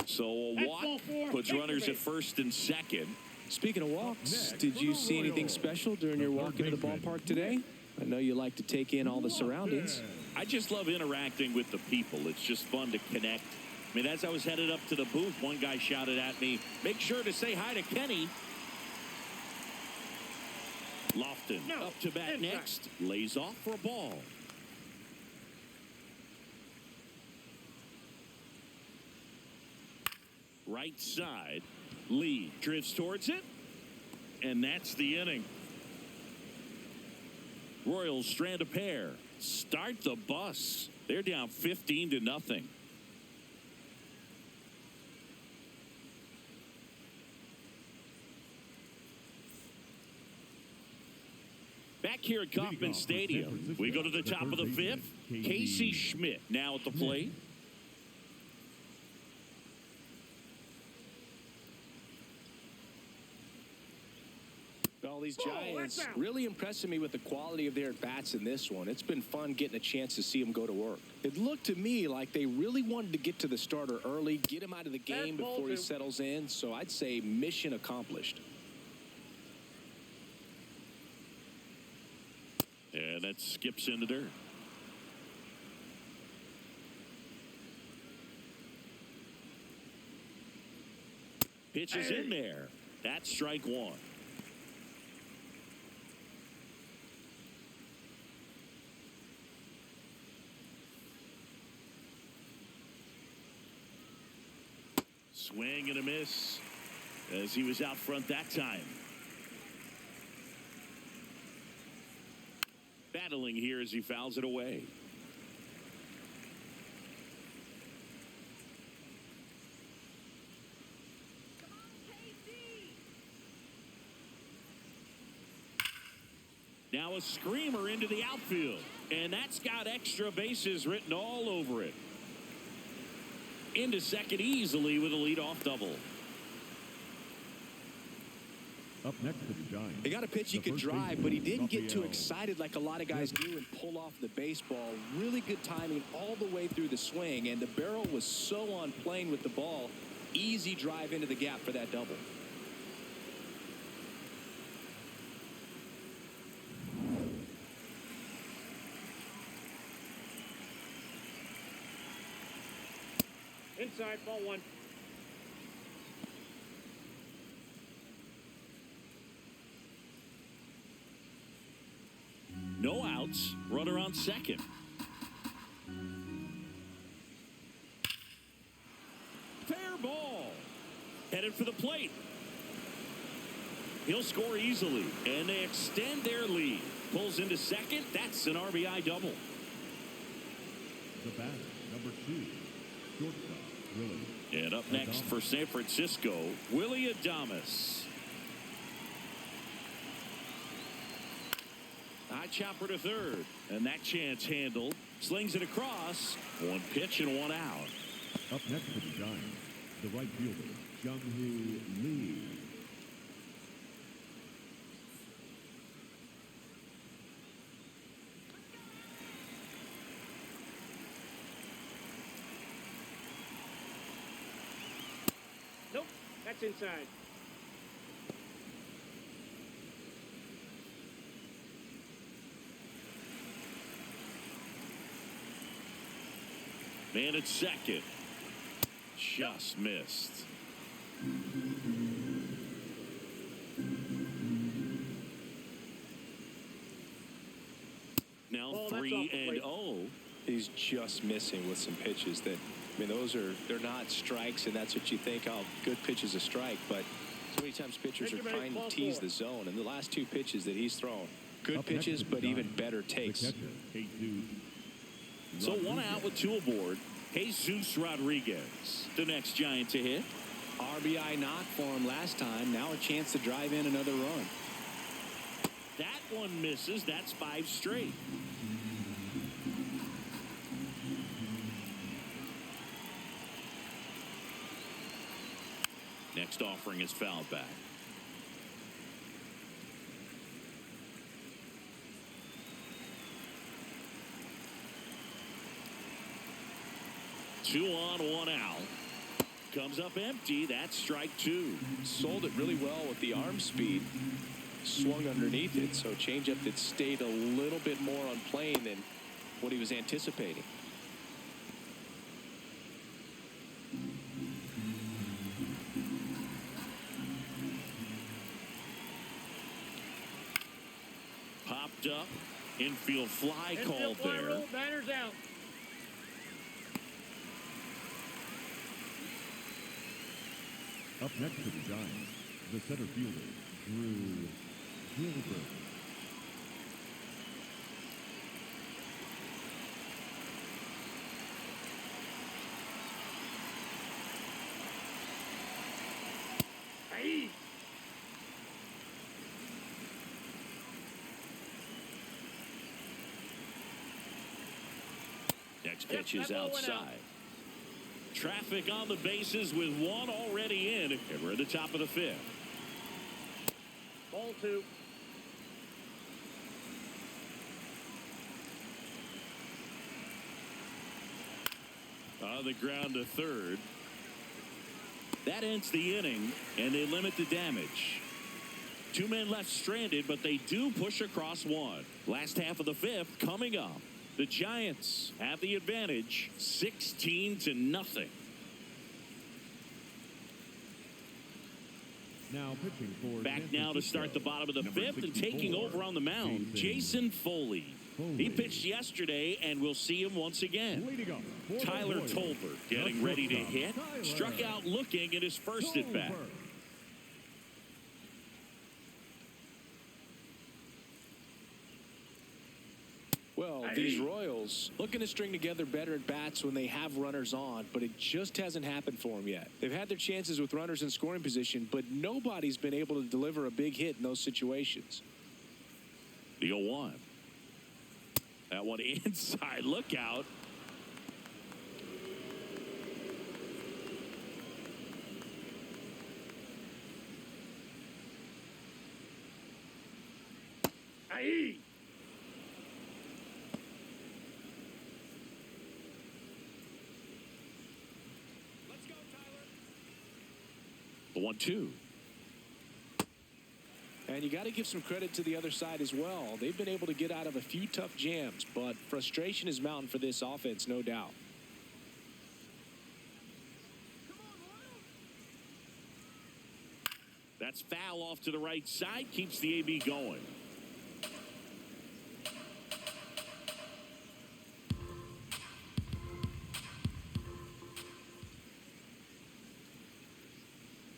So a walk puts runners at first and second. Speaking of walks, did you see anything special during your walk into the ballpark today? I know you like to take in all the surroundings. I just love interacting with the people. It's just fun to connect. I mean, as I was headed up to the booth, one guy shouted at me, "Make sure to say hi to Kenny." Lofton up to bat next. Lays off for a ball. Right side. Lee drifts towards it. And that's the inning. Royals strand a pair. Start the bus. They're down 15-0. Back here at Kauffman Stadium, we go to the top of the fifth. Casey Schmidt now at the plate. Well, these Giants really impressing me with the quality of their at-bats in this one. It's been fun getting a chance to see them go to work. It looked to me like they really wanted to get to the starter early, get him out of the game before he settles in. So I'd say mission accomplished. And that skips in the dirt. Pitch is in there. That's strike one. Swing and a miss as he was out front that time. Battling here as he fouls it away. Now a screamer into the outfield, and that's got extra bases written all over it. Into second easily with a leadoff double. Up next to the Giants. He got a pitch he could drive, but he didn't get too excited like a lot of guys do and pull off the baseball. Really good timing all the way through the swing, and the barrel was so on plane with the ball. Easy drive into the gap for that double. Inside, ball one. No outs, runner on second. Fair ball. Headed for the plate. He'll score easily, and they extend their lead. Pulls into second. That's an RBI double. The batter, number 2, shortstop, Willie. And up next for San Francisco, Willie Adames. High chopper to third, and that chance handled. Slings it across. One pitch and one out. Up next for the Giants, the right fielder, Jung-Hoo Lee. Nope, that's inside. Man at second. Just missed. Now 3-0. He's just missing with some pitches that, I mean, they're not strikes, and that's what you think, oh, good pitch is a strike, but so many times pitchers are trying to tease the zone, and the last two pitches that he's thrown, good pitches, but even better takes. So one out with two aboard. Jesus Rodriguez, the next Giant to hit. RBI knock for him last time. Now a chance to drive in another run. That one misses. That's 5 straight. Next offering is fouled back. Two on, one out. Comes up empty. That's strike 2. Sold it really well with the arm speed. Swung underneath it, so changeup that stayed a little bit more on plane than what he was anticipating. Popped up. Infield fly called there. Banner's out. Up next to the Giants, the center fielder, Drew Gilbert. next pitch is that ball went out. outside. Traffic on the bases with one already in. And we're at the top of the 5th. Ball 2. On the ground to third. That ends the inning, and they limit the damage. 2 men left stranded, but they do push across one. Last half of the 5th coming up. The Giants have the advantage, 16-0. Now pitching for Back San now to Francisco, start the bottom of the number 5th and taking 64, over on the mound, Jason Foley. He pitched yesterday, and we'll see him once again. Leading up for the Tyler Royals, Tolbert getting the ready to shortstop, hit. Tyler Struck out looking at his first at bat. Tolbert. Well, these Royals looking to string together better at bats when they have runners on, but it just hasn't happened for them yet. They've had their chances with runners in scoring position, but nobody's been able to deliver a big hit in those situations. The 0-1. That one inside. Look out. Aye. Let's go, Tyler. The 1-2. And you got to give some credit to the other side as well. They've been able to get out of a few tough jams, but frustration is mounting for this offense, no doubt. That's foul off to the right side. Keeps the AB going.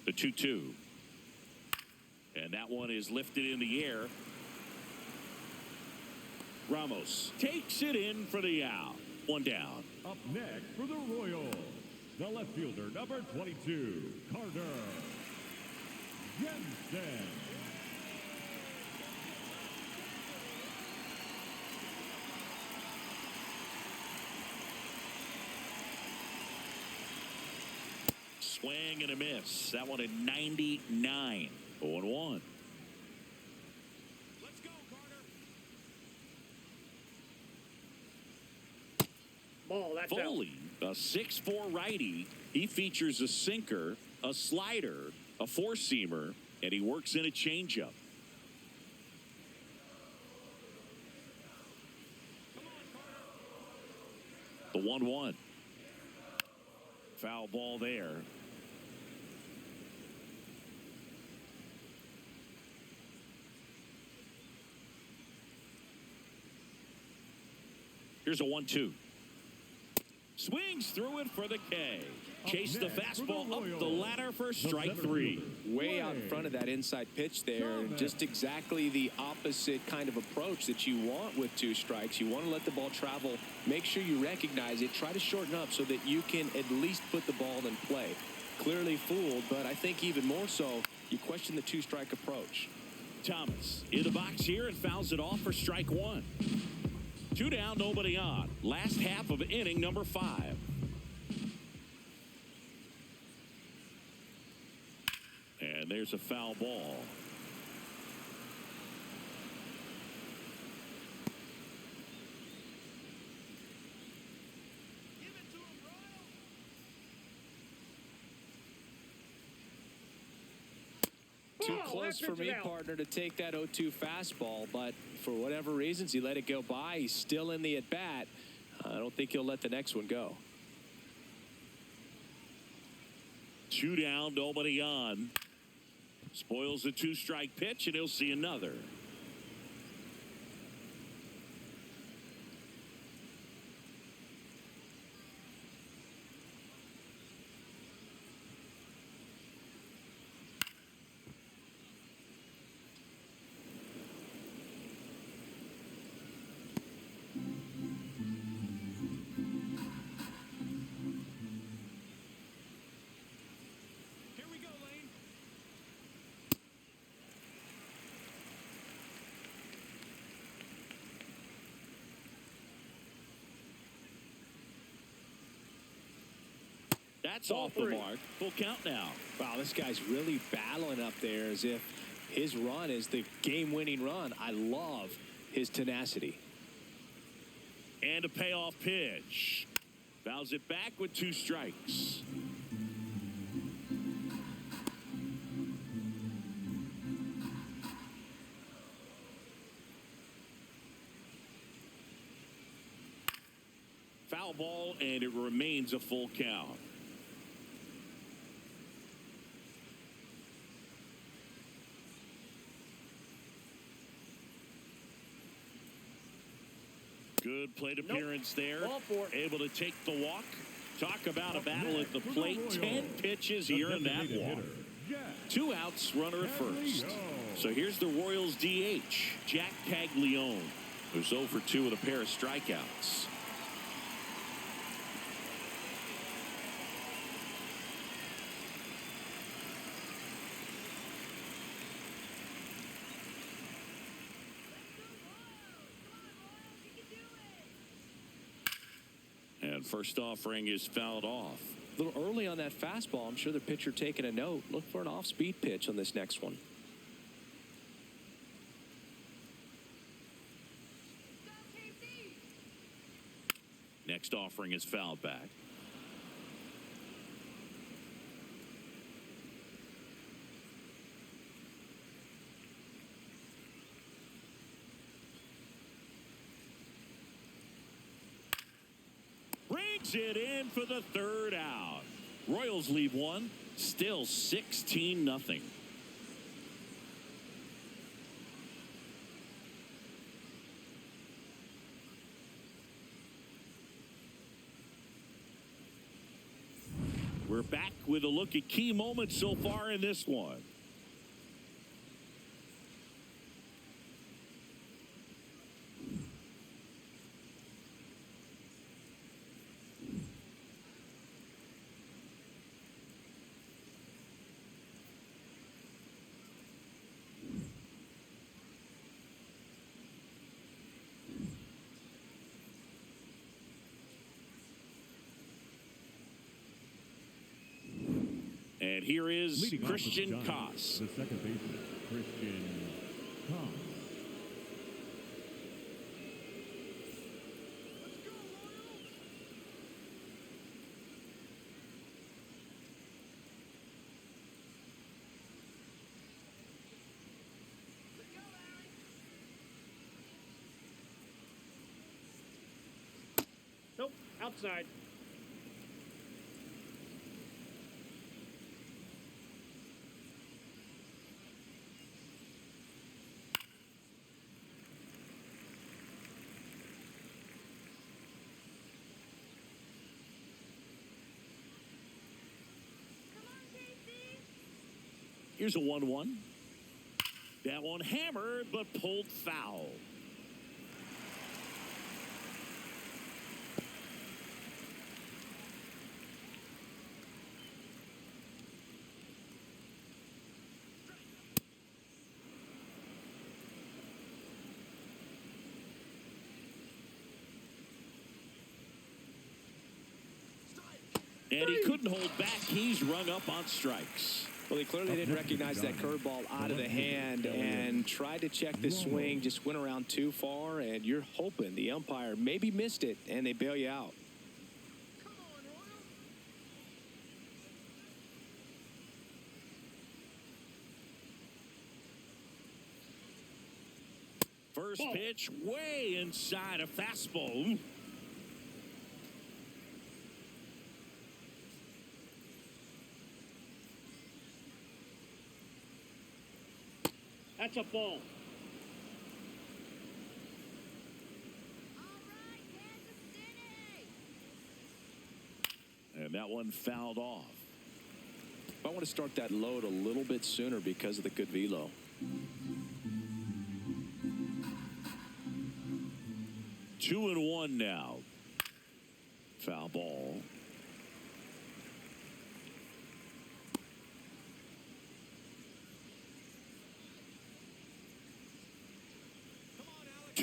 The 2-2. And that one is lifted in the air. Ramos takes it in for the out. One down. Up next for the Royals, the left fielder, number 22, Carter Jensen. Swing and a miss. That one at 99. 0-1. Let's go, Carter. Ball, that's out. Foley, a 6'4" righty. He features a sinker, a slider, a four-seamer, and he works in a changeup. The 1-1. Foul ball there. Here's a 1-2. Swings through it for the K. Chase the fastball up the ladder for strike 3. Way out in front of that inside pitch there. And just exactly the opposite kind of approach that you want with 2 strikes. You want to let the ball travel. Make sure you recognize it. Try to shorten up so that you can at least put the ball in play. Clearly fooled, but I think even more so, you question the 2-strike approach. Thomas in the box here and fouls it off for strike 1. 2 down, nobody on. Last half of inning number 5. And there's a foul ball. Too Ball, close that for pitch me, is out. partner, to take that 0-2 fastball, but for whatever reasons, he let it go by. He's still in the at-bat. I don't think he'll let the next one go. 2 down, nobody on. Spoils the 2-strike pitch, and he'll see another. That's Ball off the 3. mark. Full count now. Wow, this guy's really battling up there as if his run is the game-winning run. I love his tenacity. And a payoff pitch. Fouls it back with 2 strikes. Foul ball, and it remains a full count. Good plate appearance there. Ball 4. Able to take the walk. Talk about a battle at the plate. 10 pitches here in that walk. 2 outs, runner at first. So here's the Royals DH, Jack Caglione, who's 0 for 2 with a pair of strikeouts. And first offering is fouled off. A little early on that fastball. I'm sure the pitcher taking a note. Look for an off-speed pitch on this next one. Next offering is fouled back. Brings it in for the 3rd out. Royals leave 1. Still 16-0. We're back with a look at key moments so far in this one. And here is Leading off Christian with the Giants, Koss. the second baseman, Christian Koss. Nope. Outside. Here's a 1-1. That one hammered, but pulled foul. And he couldn't hold back. He's rung up on strikes. Well, they clearly didn't recognize that curveball out of the hand and tried to check the swing, just went around too far, and you're hoping the umpire maybe missed it, and they bail you out. First pitch way inside a fastball. That's a ball. And that one fouled off. I want to start that load a little bit sooner because of the good velo. 2-1 now. Foul ball.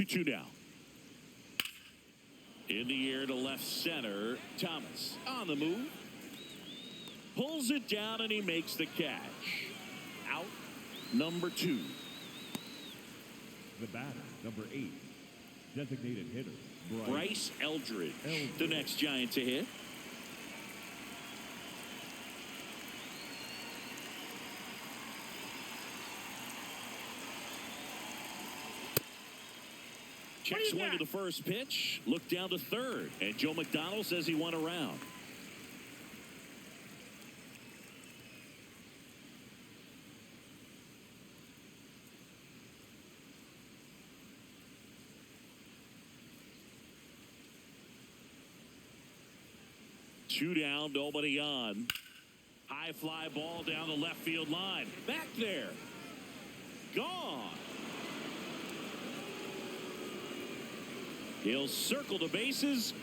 Two now. In the air to left center. Thomas on the move. pulls it down, and he makes the catch. Out number 2. The batter, number 8, designated hitter, Bryce Eldridge, the next Giant to hit. Check swing of the first pitch. Look down to third. And Joe McDonald says he went around. Two down, nobody on. High fly ball down the left field line. Back there. Gone. He'll circle the bases,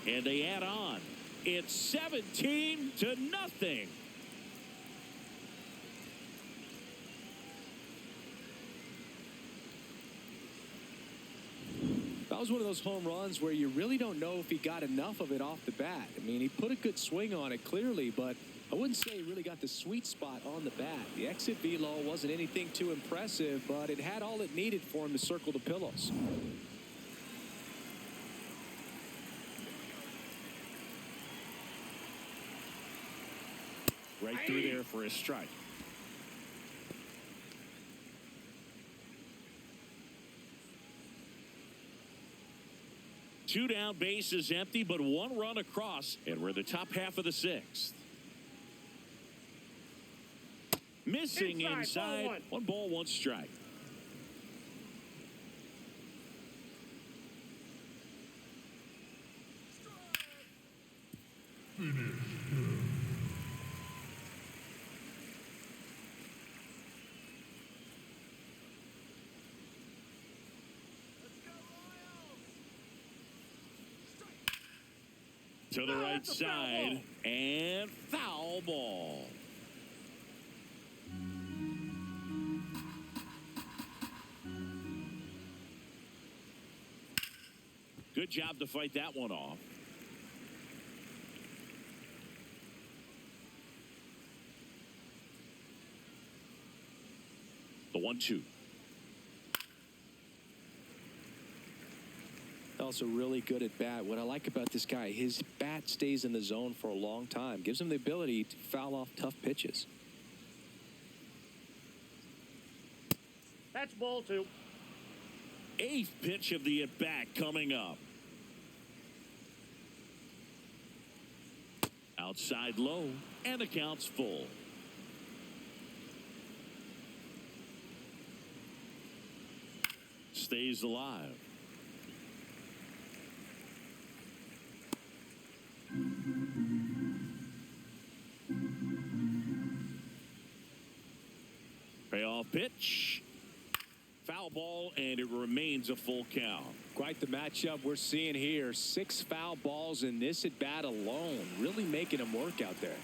and they add on. It's 17-0. That was one of those home runs where you really don't know if he got enough of it off the bat. I mean, he put a good swing on it clearly, but I wouldn't say he really got the sweet spot on the bat. The exit velo wasn't anything too impressive, but it had all it needed for him to circle the pillows. Right through there for a strike. Two down, bases empty, but one run across, and we're in the top half of the 6th. Missing inside. One ball, one strike. To the right side, and foul ball. Good job to fight that one off. The 1-2. Also really good at bat. What I like about this guy, his bat stays in the zone for a long time. Gives him the ability to foul off tough pitches. That's ball 2. 8th pitch of the at-bat coming up. Outside low, and the count's full. Stays alive. Payoff pitch. Foul ball, and it remains a full count. Quite the matchup we're seeing here. 6 foul balls in this at bat alone. Really making him work out there.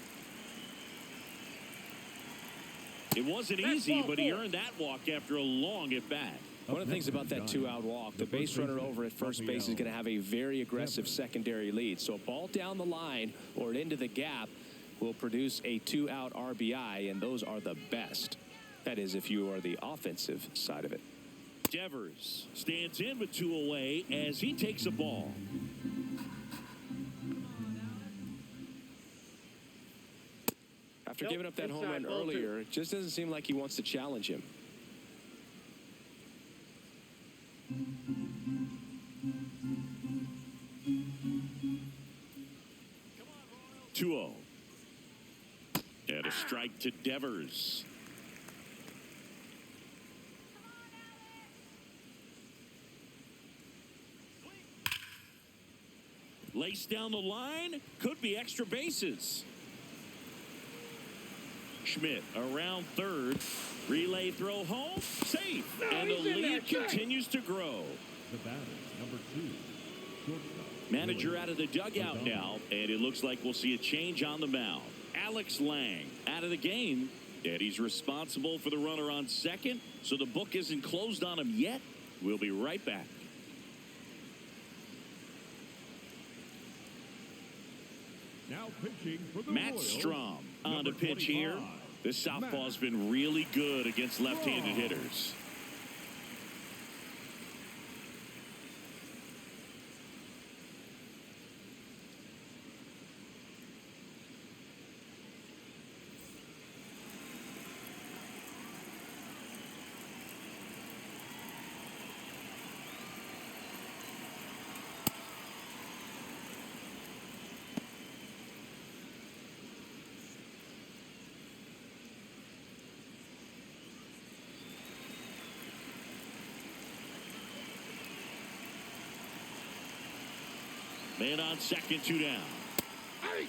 It wasn't easy, but he earned that walk after a long at bat. One of the things about that 2-out walk, the base runner over at first base is going to have a very aggressive secondary lead. So a ball down the line or into the gap will produce a 2-out RBI, and those are the best. That is, if you are the offensive side of it. Devers stands in with 2 away as he takes a ball. After giving up that home run earlier, it just doesn't seem like he wants to challenge him. 2-0. And a strike to Devers. Lace down the line. Could be extra bases. Schmidt around third. Relay throw home. Safe. And the lead continues to grow. The batter, number 2, shortstop. Manager out of the dugout now, and it looks like we'll see a change on the mound. Alex Lang out of the game, and he's responsible for the runner on second, so the book isn't closed on him yet. We'll be right back. Now pitching for the Matt Royals, Strom. on the pitch here. 25, This southpaw's been really good against left-handed hitters. Man on second, 2 down. Hey!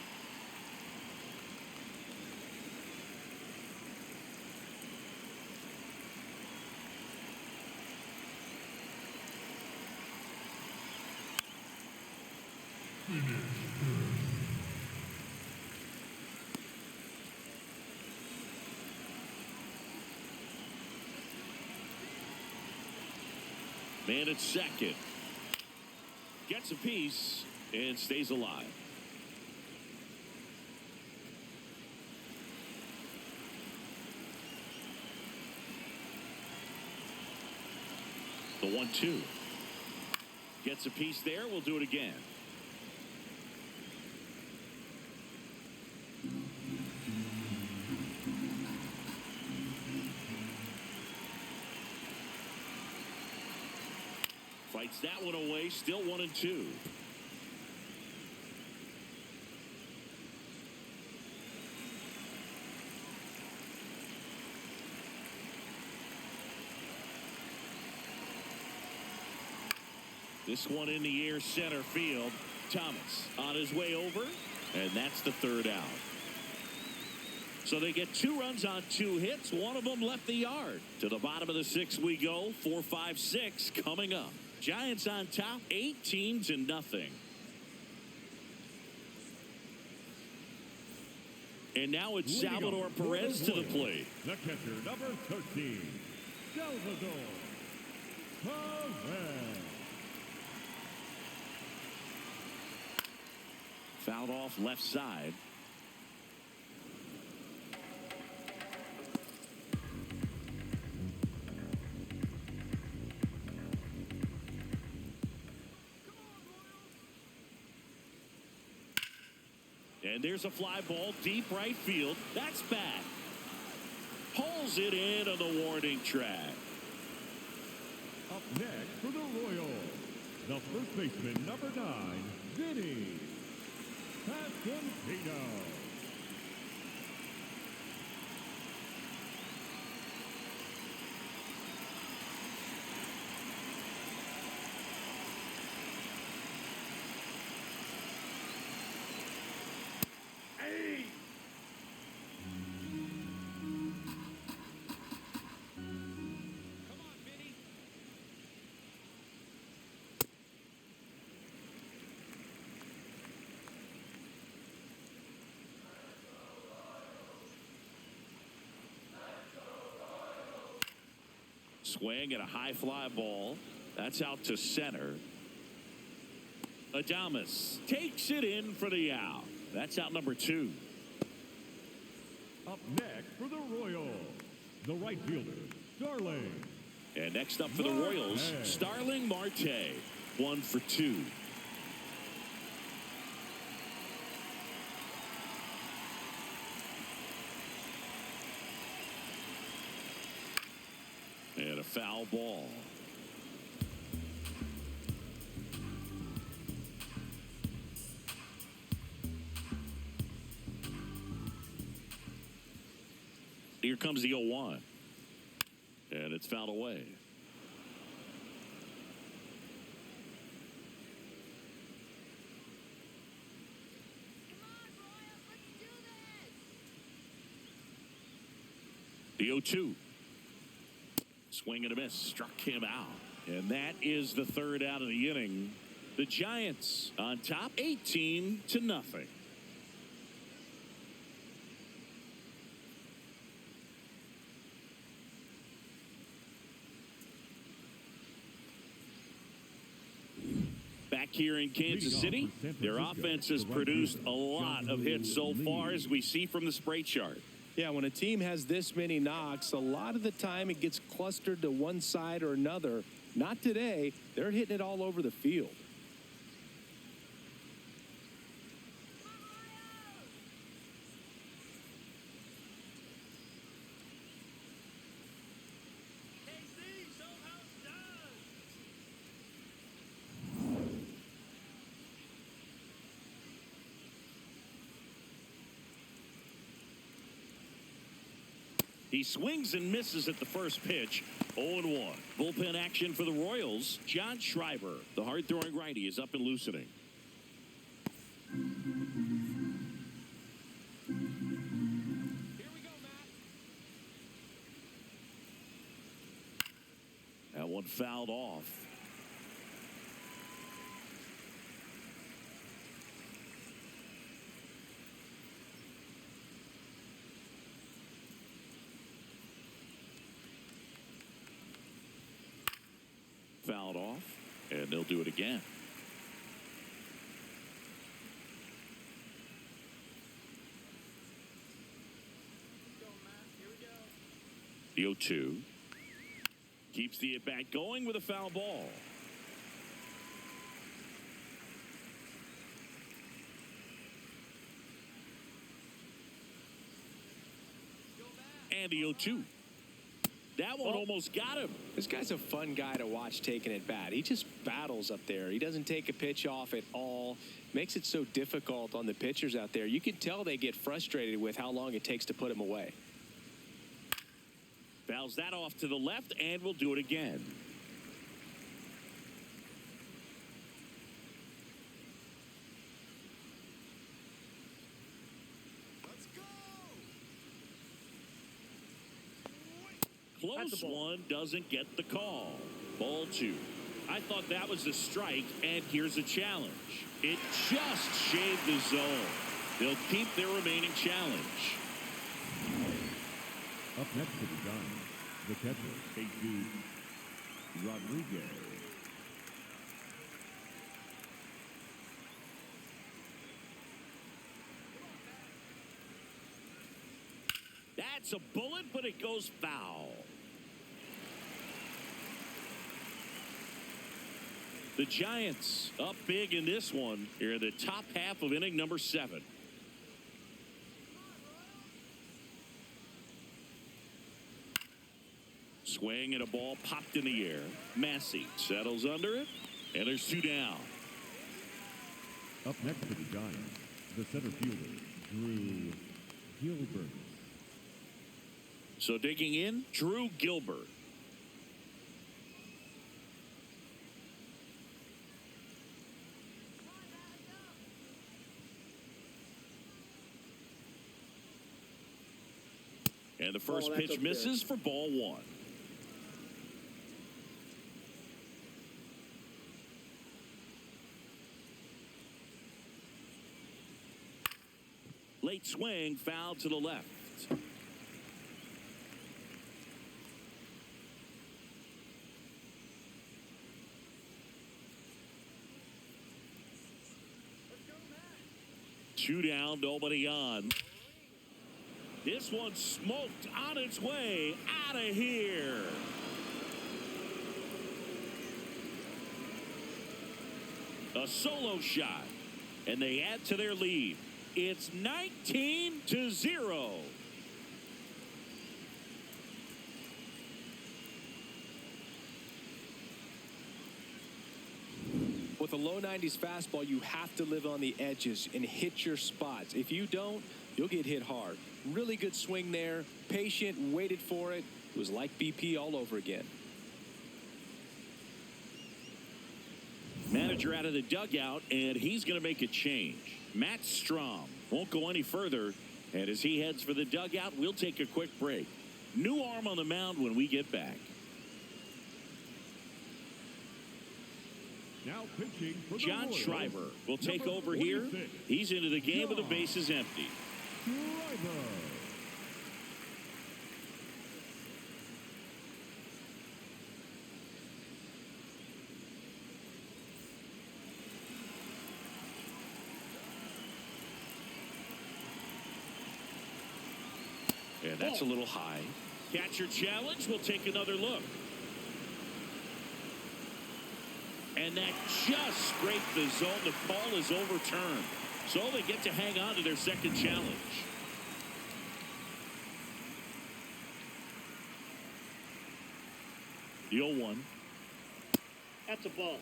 Man at second. Gets a piece and stays alive. The 1-2. Gets a piece there. We'll do it again. Fights that one away. Still 1-2. This one in the air, center field. Thomas on his way over, and that's the third out. So they get 2 runs on 2 hits. One of them left the yard. To the bottom of the 6th we go. 4, 5, 6 coming up. Giants on top, 18-0. And now it's Salvador Perez to the plate. The catcher, number 13, Salvador Perez. Fouled off left side. And there's a fly ball deep right field. That's back. Pulls it in on the warning track. Up next for the Royals, the first baseman, number 9, Vinny Pasquantino. Hey! Swing and a high fly ball. That's out to center. Adames takes it in for the out. That's out number 2. Up next for the Royals, the right fielder, Starling. And next up for the Royals, Marte. Starling Marte. 1 for 2. And a foul ball. Here comes the 0-1. And it's fouled away. The 0-2. Swing and a miss. Struck him out. And that is the third out of the inning. The Giants on top, 18-0. Back here in Kansas City, their offense has produced a lot of hits so far, as we see from the spray chart. Yeah, when a team has this many knocks, a lot of the time it gets clustered to one side or another. Not today. They're hitting it all over the field. He swings and misses at the first pitch. 0-1. Bullpen action for the Royals. John Schreiber, the hard-throwing righty, is up and loosening. Here we go, Matt. That one fouled off. Fouled off, and they'll do it again. The 0-2 keeps the at-bat going with a foul ball. And the 0-2. That one almost got him. This guy's a fun guy to watch taking at bat. He just battles up there. He doesn't take a pitch off at all. Makes it so difficult on the pitchers out there. You can tell they get frustrated with how long it takes to put him away. Fouls that off to the left, and we'll do it again. Close one, doesn't get the call. Ball 2. I thought that was a strike, and here's a challenge. It just shaved the zone. They'll keep their remaining challenge. Up next for the Giants, the catcher, Jesus Rodriguez. That's a bullet, but it goes foul. The Giants up big in this one here in the top half of inning number 7. Swing and a ball popped in the air. Massey settles under it, and there's 2 down. Up next for the Giants, the center fielder, Drew Gilbert. So digging in, Drew Gilbert. And the first pitch misses for ball 1. Late swing, foul to the left. Two down, nobody on. This one smoked on its way out of here. A solo shot, and they add to their lead. It's 19-0. With a low 90s fastball, you have to live on the edges and hit your spots. If you don't, you'll get hit hard. Really good swing there. Patient, waited for it. It was like BP all over again. Manager out of the dugout, and he's going to make a change. Matt Strom won't go any further, and as he heads for the dugout, we'll take a quick break. New arm on the mound when we get back. Now pitching for the John Royals, Schreiber will take number over here. 46, He's into the game with the John bases empty. Schreiber. That's a little high. Catcher challenge. We'll take another look. And that just scraped the zone. The call is overturned. So they get to hang on to their second challenge. The 0-1. That's a ball.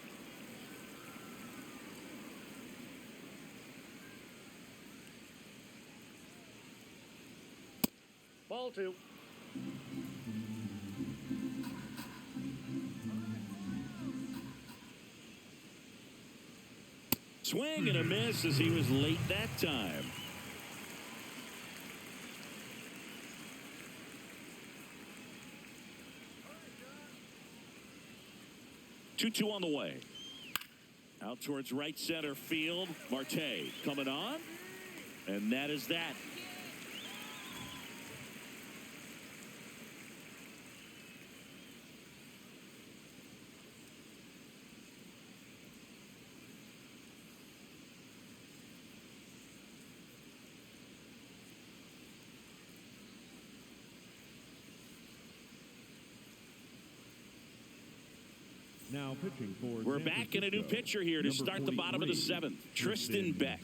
Ball 2. Swing and a miss as he was late that time. Two on the way. Out towards right center field. Marte coming on. And that is that. Now pitching for We're San back in a new Francisco, pitcher here to number start the bottom of the 43, 7th. Tristan Beck.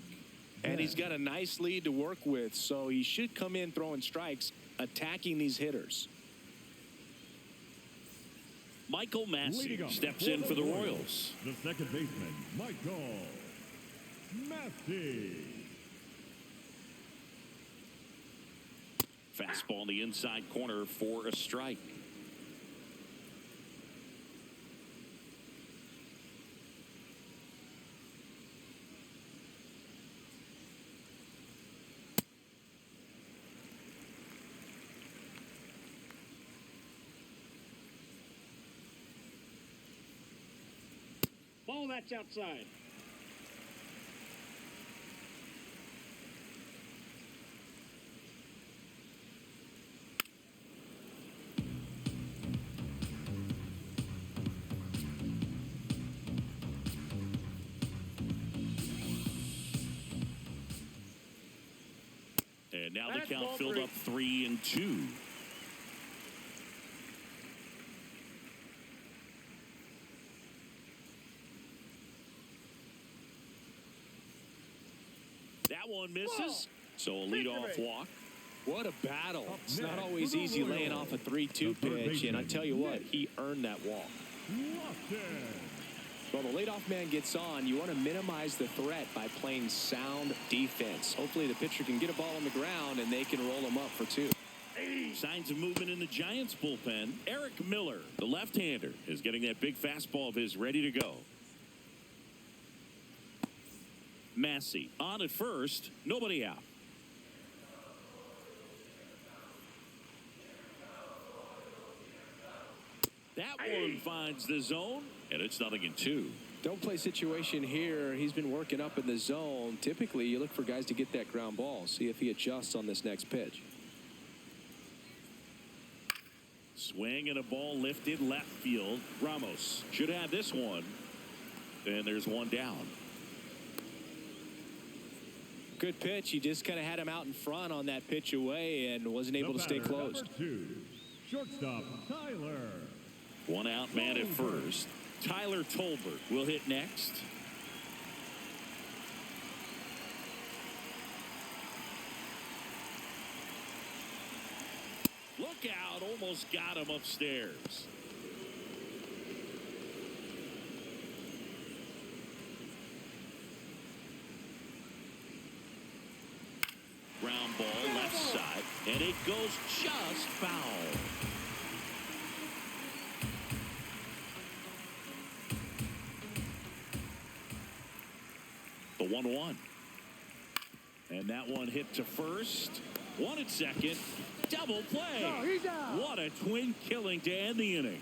And he's got a nice lead to work with, so he should come in throwing strikes, attacking these hitters. Michael Massey Leading off steps in for the Royals. The second baseman, Michael Massey. Fastball in the inside corner for a strike. Ball, that's outside. And now the That's count ball filled 3. up 3-2. That one misses. So a leadoff walk. What a battle. It's not always easy laying off a 3-2 pitch, and I tell you what, he earned that walk. Well, the leadoff man gets on. You want to minimize the threat by playing sound defense. Hopefully the pitcher can get a ball on the ground and they can roll him up for 2. Signs of movement in the Giants bullpen. Eric Miller, the left-hander, is getting that big fastball of his ready to go. Massey on at first, nobody out. That one finds the zone, and it's 0-2. Don't play situation here. He's been working up in the zone. Typically, you look for guys to get that ground ball. See if he adjusts on this next pitch. Swing and a ball lifted left field. Ramos should have this one. And there's one down. Good pitch. He just kind of had him out in front on that pitch away and wasn't able to stay closed. Number 2, shortstop Tyler. One out man at first. Tyler Tolbert will hit next. Look out, almost got him upstairs. Ground ball left side, and it goes just foul. The 1-1. And that one hit to first. One at second. Double play. No, he's out. What a twin killing to end the inning.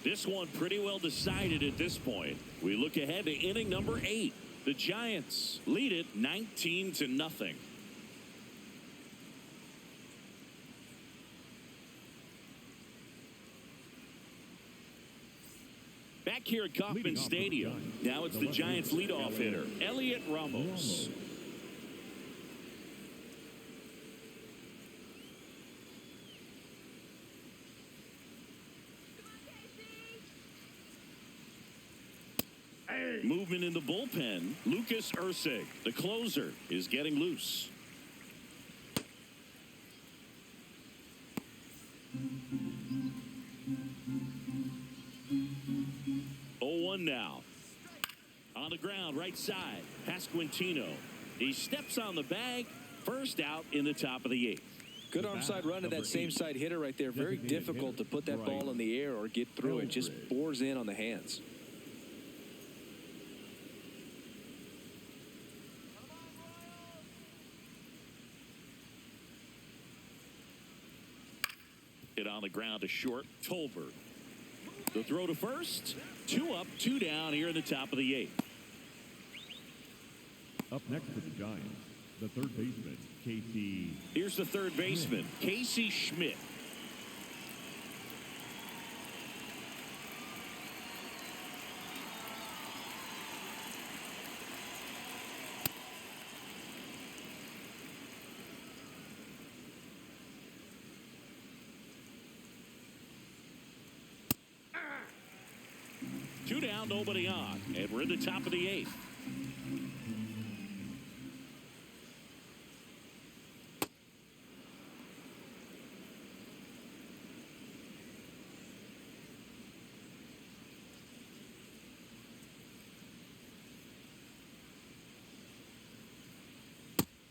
This one pretty well decided at this point. We look ahead to inning number 8. The Giants lead it 19-0. Back here at Kauffman Stadium. Now it's the Giants leadoff hitter, Elliot Ramos. Movement in the bullpen. Lucas Ursig, the closer, is getting loose. Now on the ground, right side, Pasquantino. He steps on the bag. First out in the top of the 8th. Good arm side run to that same side hitter right there. Very difficult to put that ball in the air or get through it. Just bores in on the hands. Hit on the ground to short. Tolbert. The throw to first. 2 up, 2 down here in the top of the 8th. Up next for the Giants, the third baseman, Casey. Here's the third baseman, Casey Schmidt. Two down, nobody on, and we're in the top of the 8th.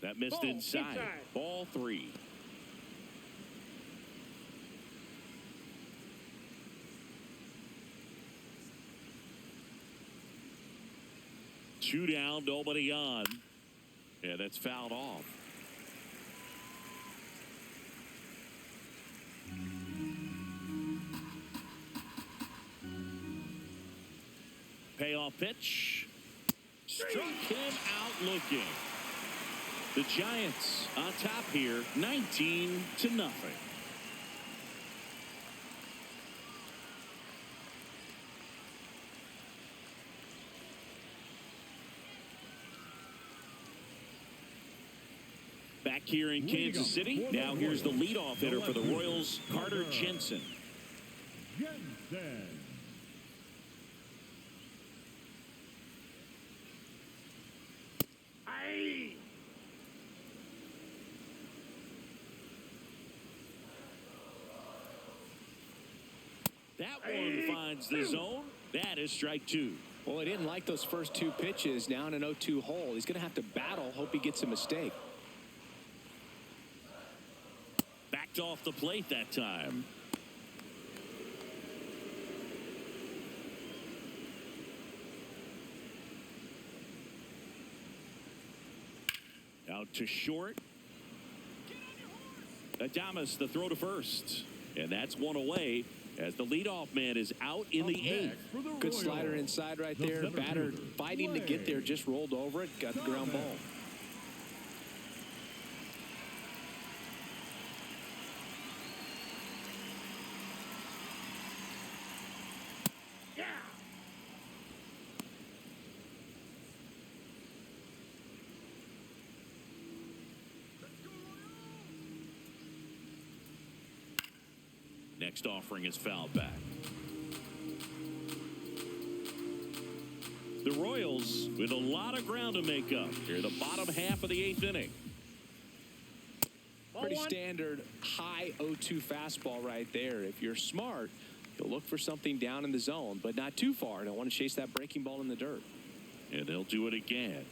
That missed inside. Ball 3. Two down, nobody on. Yeah, that's fouled off. Payoff pitch. Struck him out looking. The Giants on top here, 19-0. Back here in Kansas City, now here's the leadoff hitter for the Royals, Carter Jensen. That one finds the zone. That is strike 2. Well, he didn't like those first 2 pitches. Now in an 0-2 hole. He's going to have to battle. Hope he gets a mistake. Backed off the plate that time. Out to short. Adames, the throw to first. And that's one away as the leadoff man is out in the 8th. Good slider inside right there. Batter fighting to get there. Just rolled over it. Got the ground ball. Next offering is fouled back. The Royals with a lot of ground to make up here, the bottom half of the 8th inning. Pretty standard high 0-2 fastball right there. If you're smart, you'll look for something down in the zone, but not too far. Don't want to chase that breaking ball in the dirt. And they'll do it again.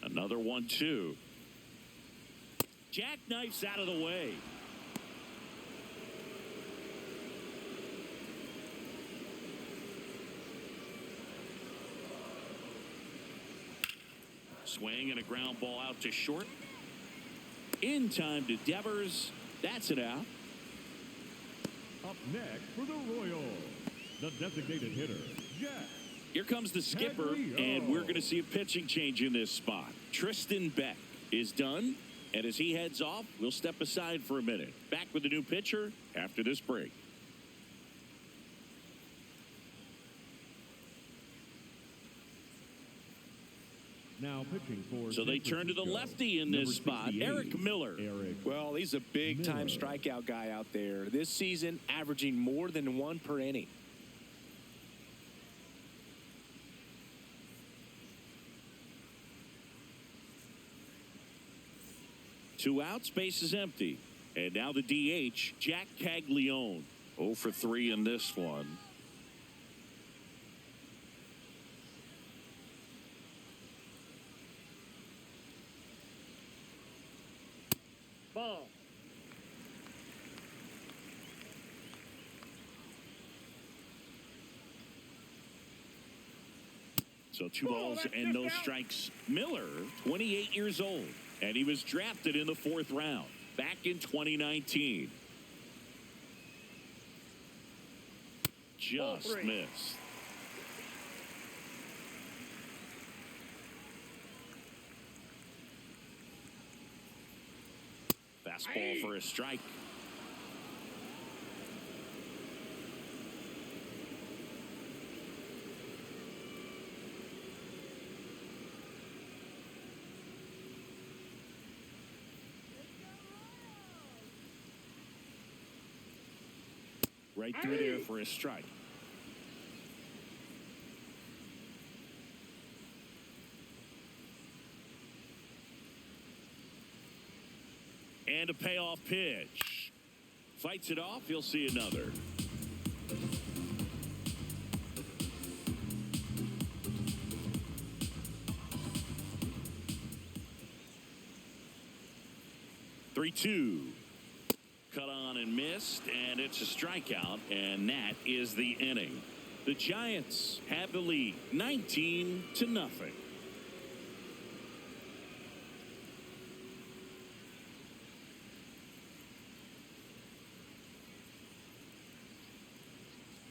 Another 1-2. Jackknifes out of the way. Swing and a ground ball out to short. In time to Devers. That's it out. Up next for the Royals, the designated hitter, Jack. Here comes the skipper, and we're going to see a pitching change in this spot. Tristan Beck is done, and as he heads off, we'll step aside for a minute. Back with the new pitcher after this break. Now pitching for So they San turn to the Francisco, lefty in number this spot, 68, Eric Miller. Eric Well, he's a big-time Miller. strikeout guy out there. This season, averaging more than 1 per inning. Two outs, base is empty. And now the DH, Jack Caglione. 0 for 3 in this one. Ball. So 2 balls and no strikes. Miller, 28 years old, and he was drafted in the 4th round back in 2019. Just missed. Fastball for a strike. Right through there for a strike. And a payoff pitch. Fights it off. You'll see another. Three-two. Cut on and missed, and it's a strikeout, and that is the inning. The Giants have the lead, 19-0.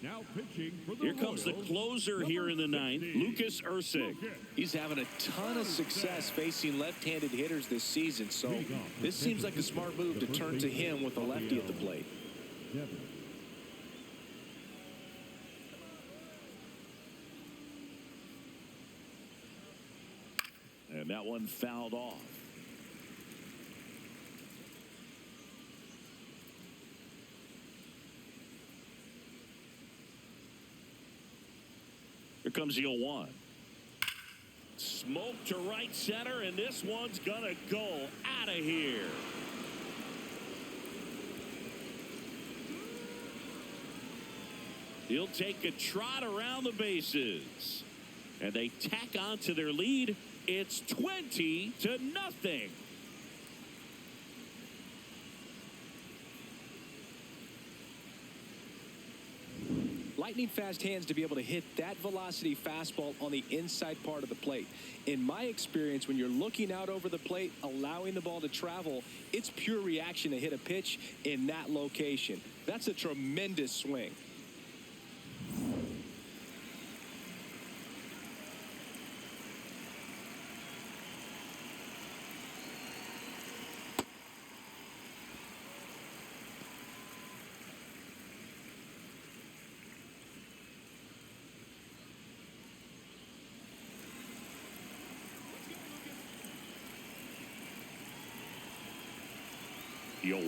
Now pitching for the Here comes the Royals, closer here in the ninth, 60, Lucas Erceg. He's having a ton of success facing left-handed hitters this season, so this seems like a smart move to turn to him with a lefty at the plate. Devin. And that one fouled off. Here comes the 0-1. Smoke to right center, and this one's gonna go out of here. He'll take a trot around the bases, and they tack on to their lead. It's 20-0. Lightning fast hands to be able to hit that velocity fastball on the inside part of the plate. In my experience, when you're looking out over the plate, allowing the ball to travel, it's pure reaction to hit a pitch in that location. That's a tremendous swing. The 0-1.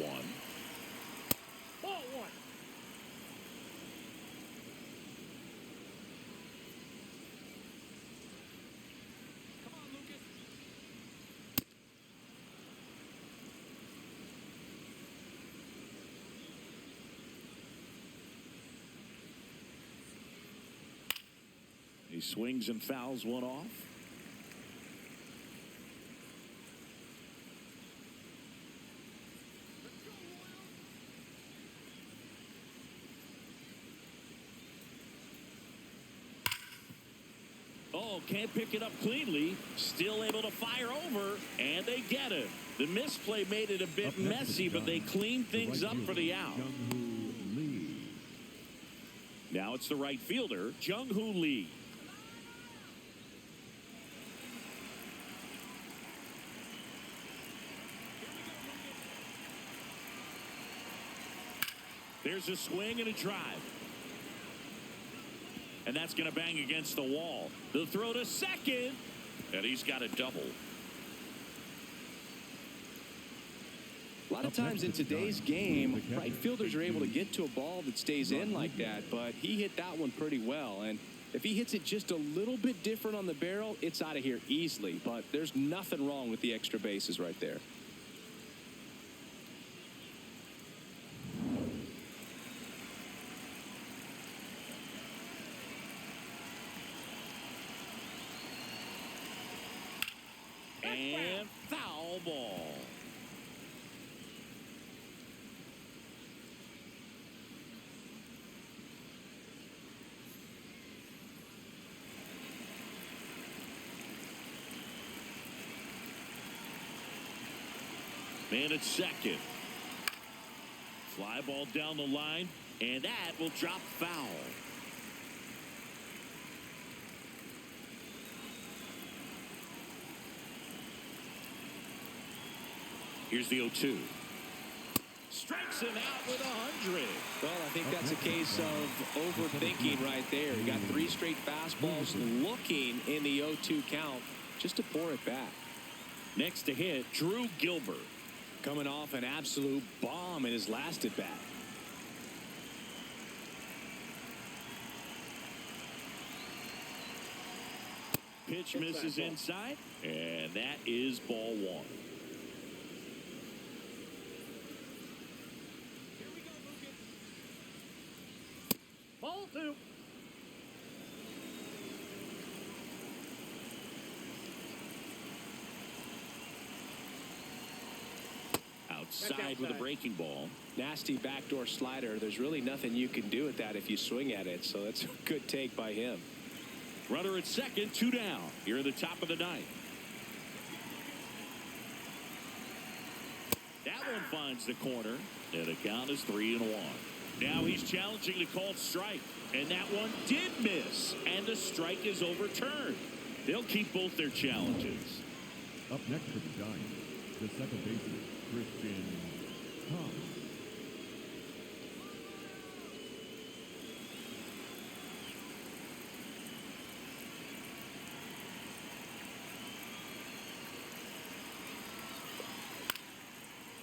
Ball 1. He swings and fouls one off. Oh, can't pick it up cleanly. Still able to fire over, and they get it. The misplay made it a bit Up next messy, is but they Giants. cleaned things The up right for the fielder, out. Jung-Hoo Lee. Now it's the right fielder, Jung-Hoo Lee. There's a swing and a drive. And that's going to bang against the wall. The throw to second. And he's got a double. A lot of times in today's game, right fielders are able to get to a ball that stays in like that, but he hit that one pretty well. And if he hits it just a little bit different on the barrel, it's out of here easily. But there's nothing wrong with the extra bases right there. And foul ball. Man at second. Fly ball down the line, and that will drop foul. Here's the 0-2. Strikes him out with 100. Well, I think that's a case of overthinking right there. You got 3 straight fastballs looking in the 0-2 count just to pour it back. Next to hit, Drew Gilbert. Coming off an absolute bomb in his last at bat. Pitch misses inside, and that is ball 1. Ball 2. Outside with a breaking ball. Nasty backdoor slider. There's really nothing you can do with that if you swing at it. So that's a good take by him. Runner at second, 2 down. Here in the top of the 9th. That one finds the corner, and the count is 3-1. Now he's challenging the called strike, and that one did miss, and the strike is overturned. They'll keep both their challenges. Up next for the Giants, the second baseman, Christian Thomas.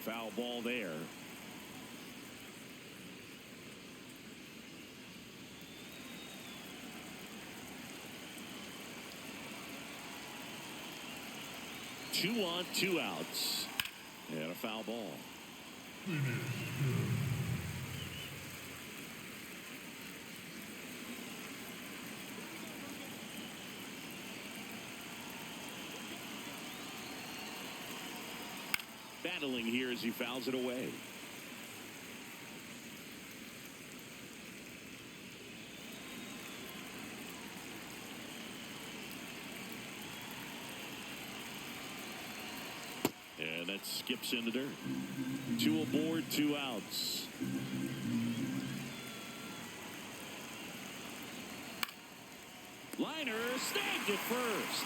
Foul ball there. Two on, 2 outs. And a foul ball. Battling here as he fouls it away. And that skips in the dirt. 2 aboard, 2 outs. Liner snagged it first.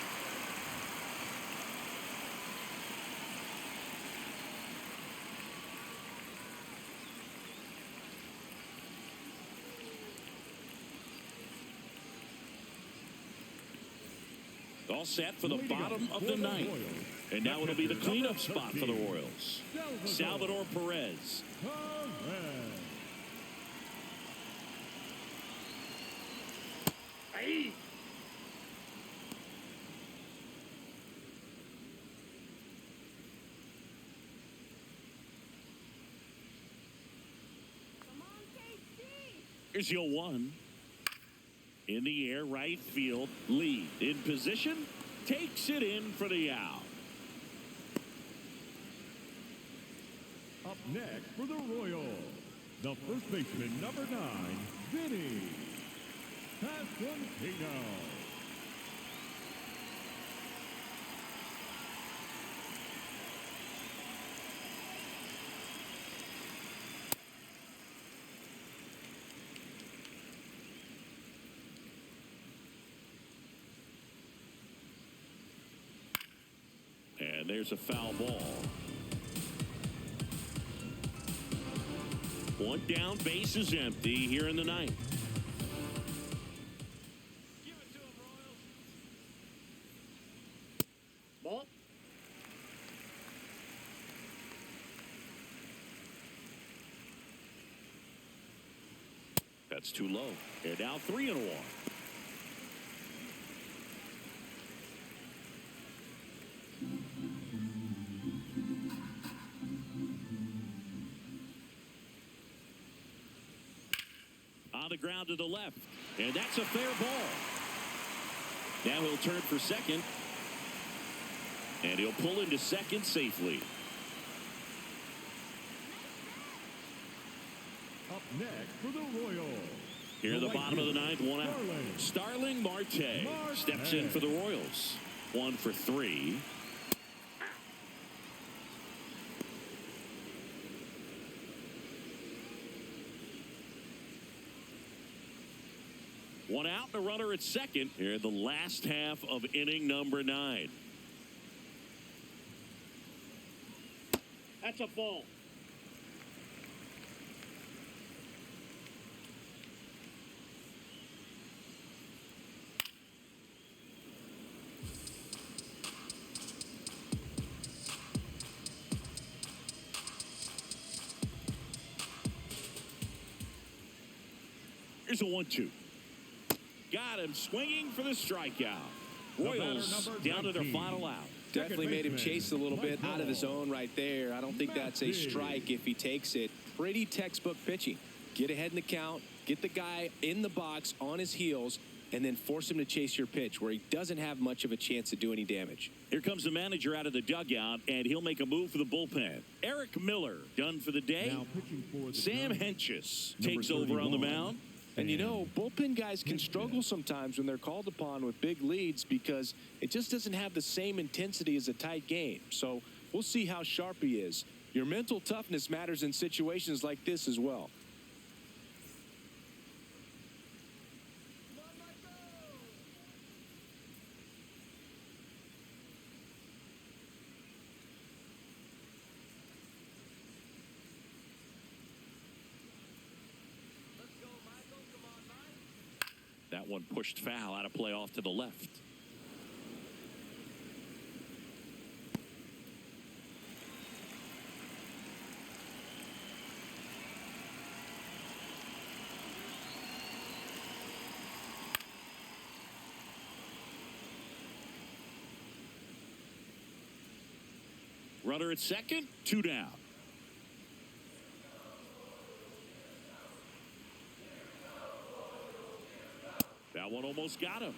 All set for the bottom of the 9th. And now it'll be the cleanup spot for the Royals. Salvador Perez. Hey. Here's your 1. In the air, right field, lead. In position, takes it in for the out. Up next for the Royals, the first baseman, number 9, Vinny Pasquantino. And there's a foul ball. 1 down, base is empty here in the 9th. That's too low. And now 3-1. On the ground to the left. And that's a fair ball. Now he'll turn for second. And he'll pull into second safely. Up next for the Royals. Here in the bottom of the ninth, one out. Starling Marte steps in for the Royals. 1 for 3. One out and a runner at second here in the last half of inning number 9. That's a ball. Here's a 1-2. Got him swinging for the strikeout. Royals down to their final out. Definitely made him chase a little bit out of the zone right there. I don't think that's a strike if he takes it. Pretty textbook pitching. Get ahead in the count, get the guy in the box on his heels, and then force him to chase your pitch where he doesn't have much of a chance to do any damage. Here comes the manager out of the dugout, and he'll make a move for the bullpen. Eric Miller done for the day. Now pitching for the Sam Giants, Hentges number takes over on the 31. mound. And you know, bullpen guys can struggle sometimes when they're called upon with big leads because it just doesn't have the same intensity as a tight game. So we'll see how sharp he is. Your mental toughness matters in situations like this as well. That one pushed foul out of play off to the left. Runner at second, 2 down. That one almost got him.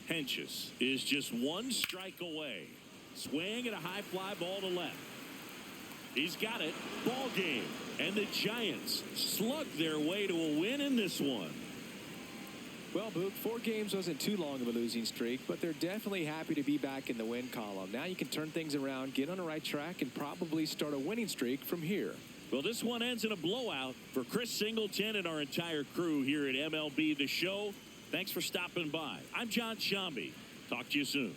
Hentges is just 1 strike away. Swing and a high fly ball to left. He's got it. Ball game. And the Giants slug their way to a win in this one. Well, Boog, 4 games wasn't too long of a losing streak, but they're definitely happy to be back in the win column. Now you can turn things around, get on the right track, and probably start a winning streak from here. Well, this one ends in a blowout for Chris Singleton and our entire crew here at MLB The Show. Thanks for stopping by. I'm John Shambi. Talk to you soon.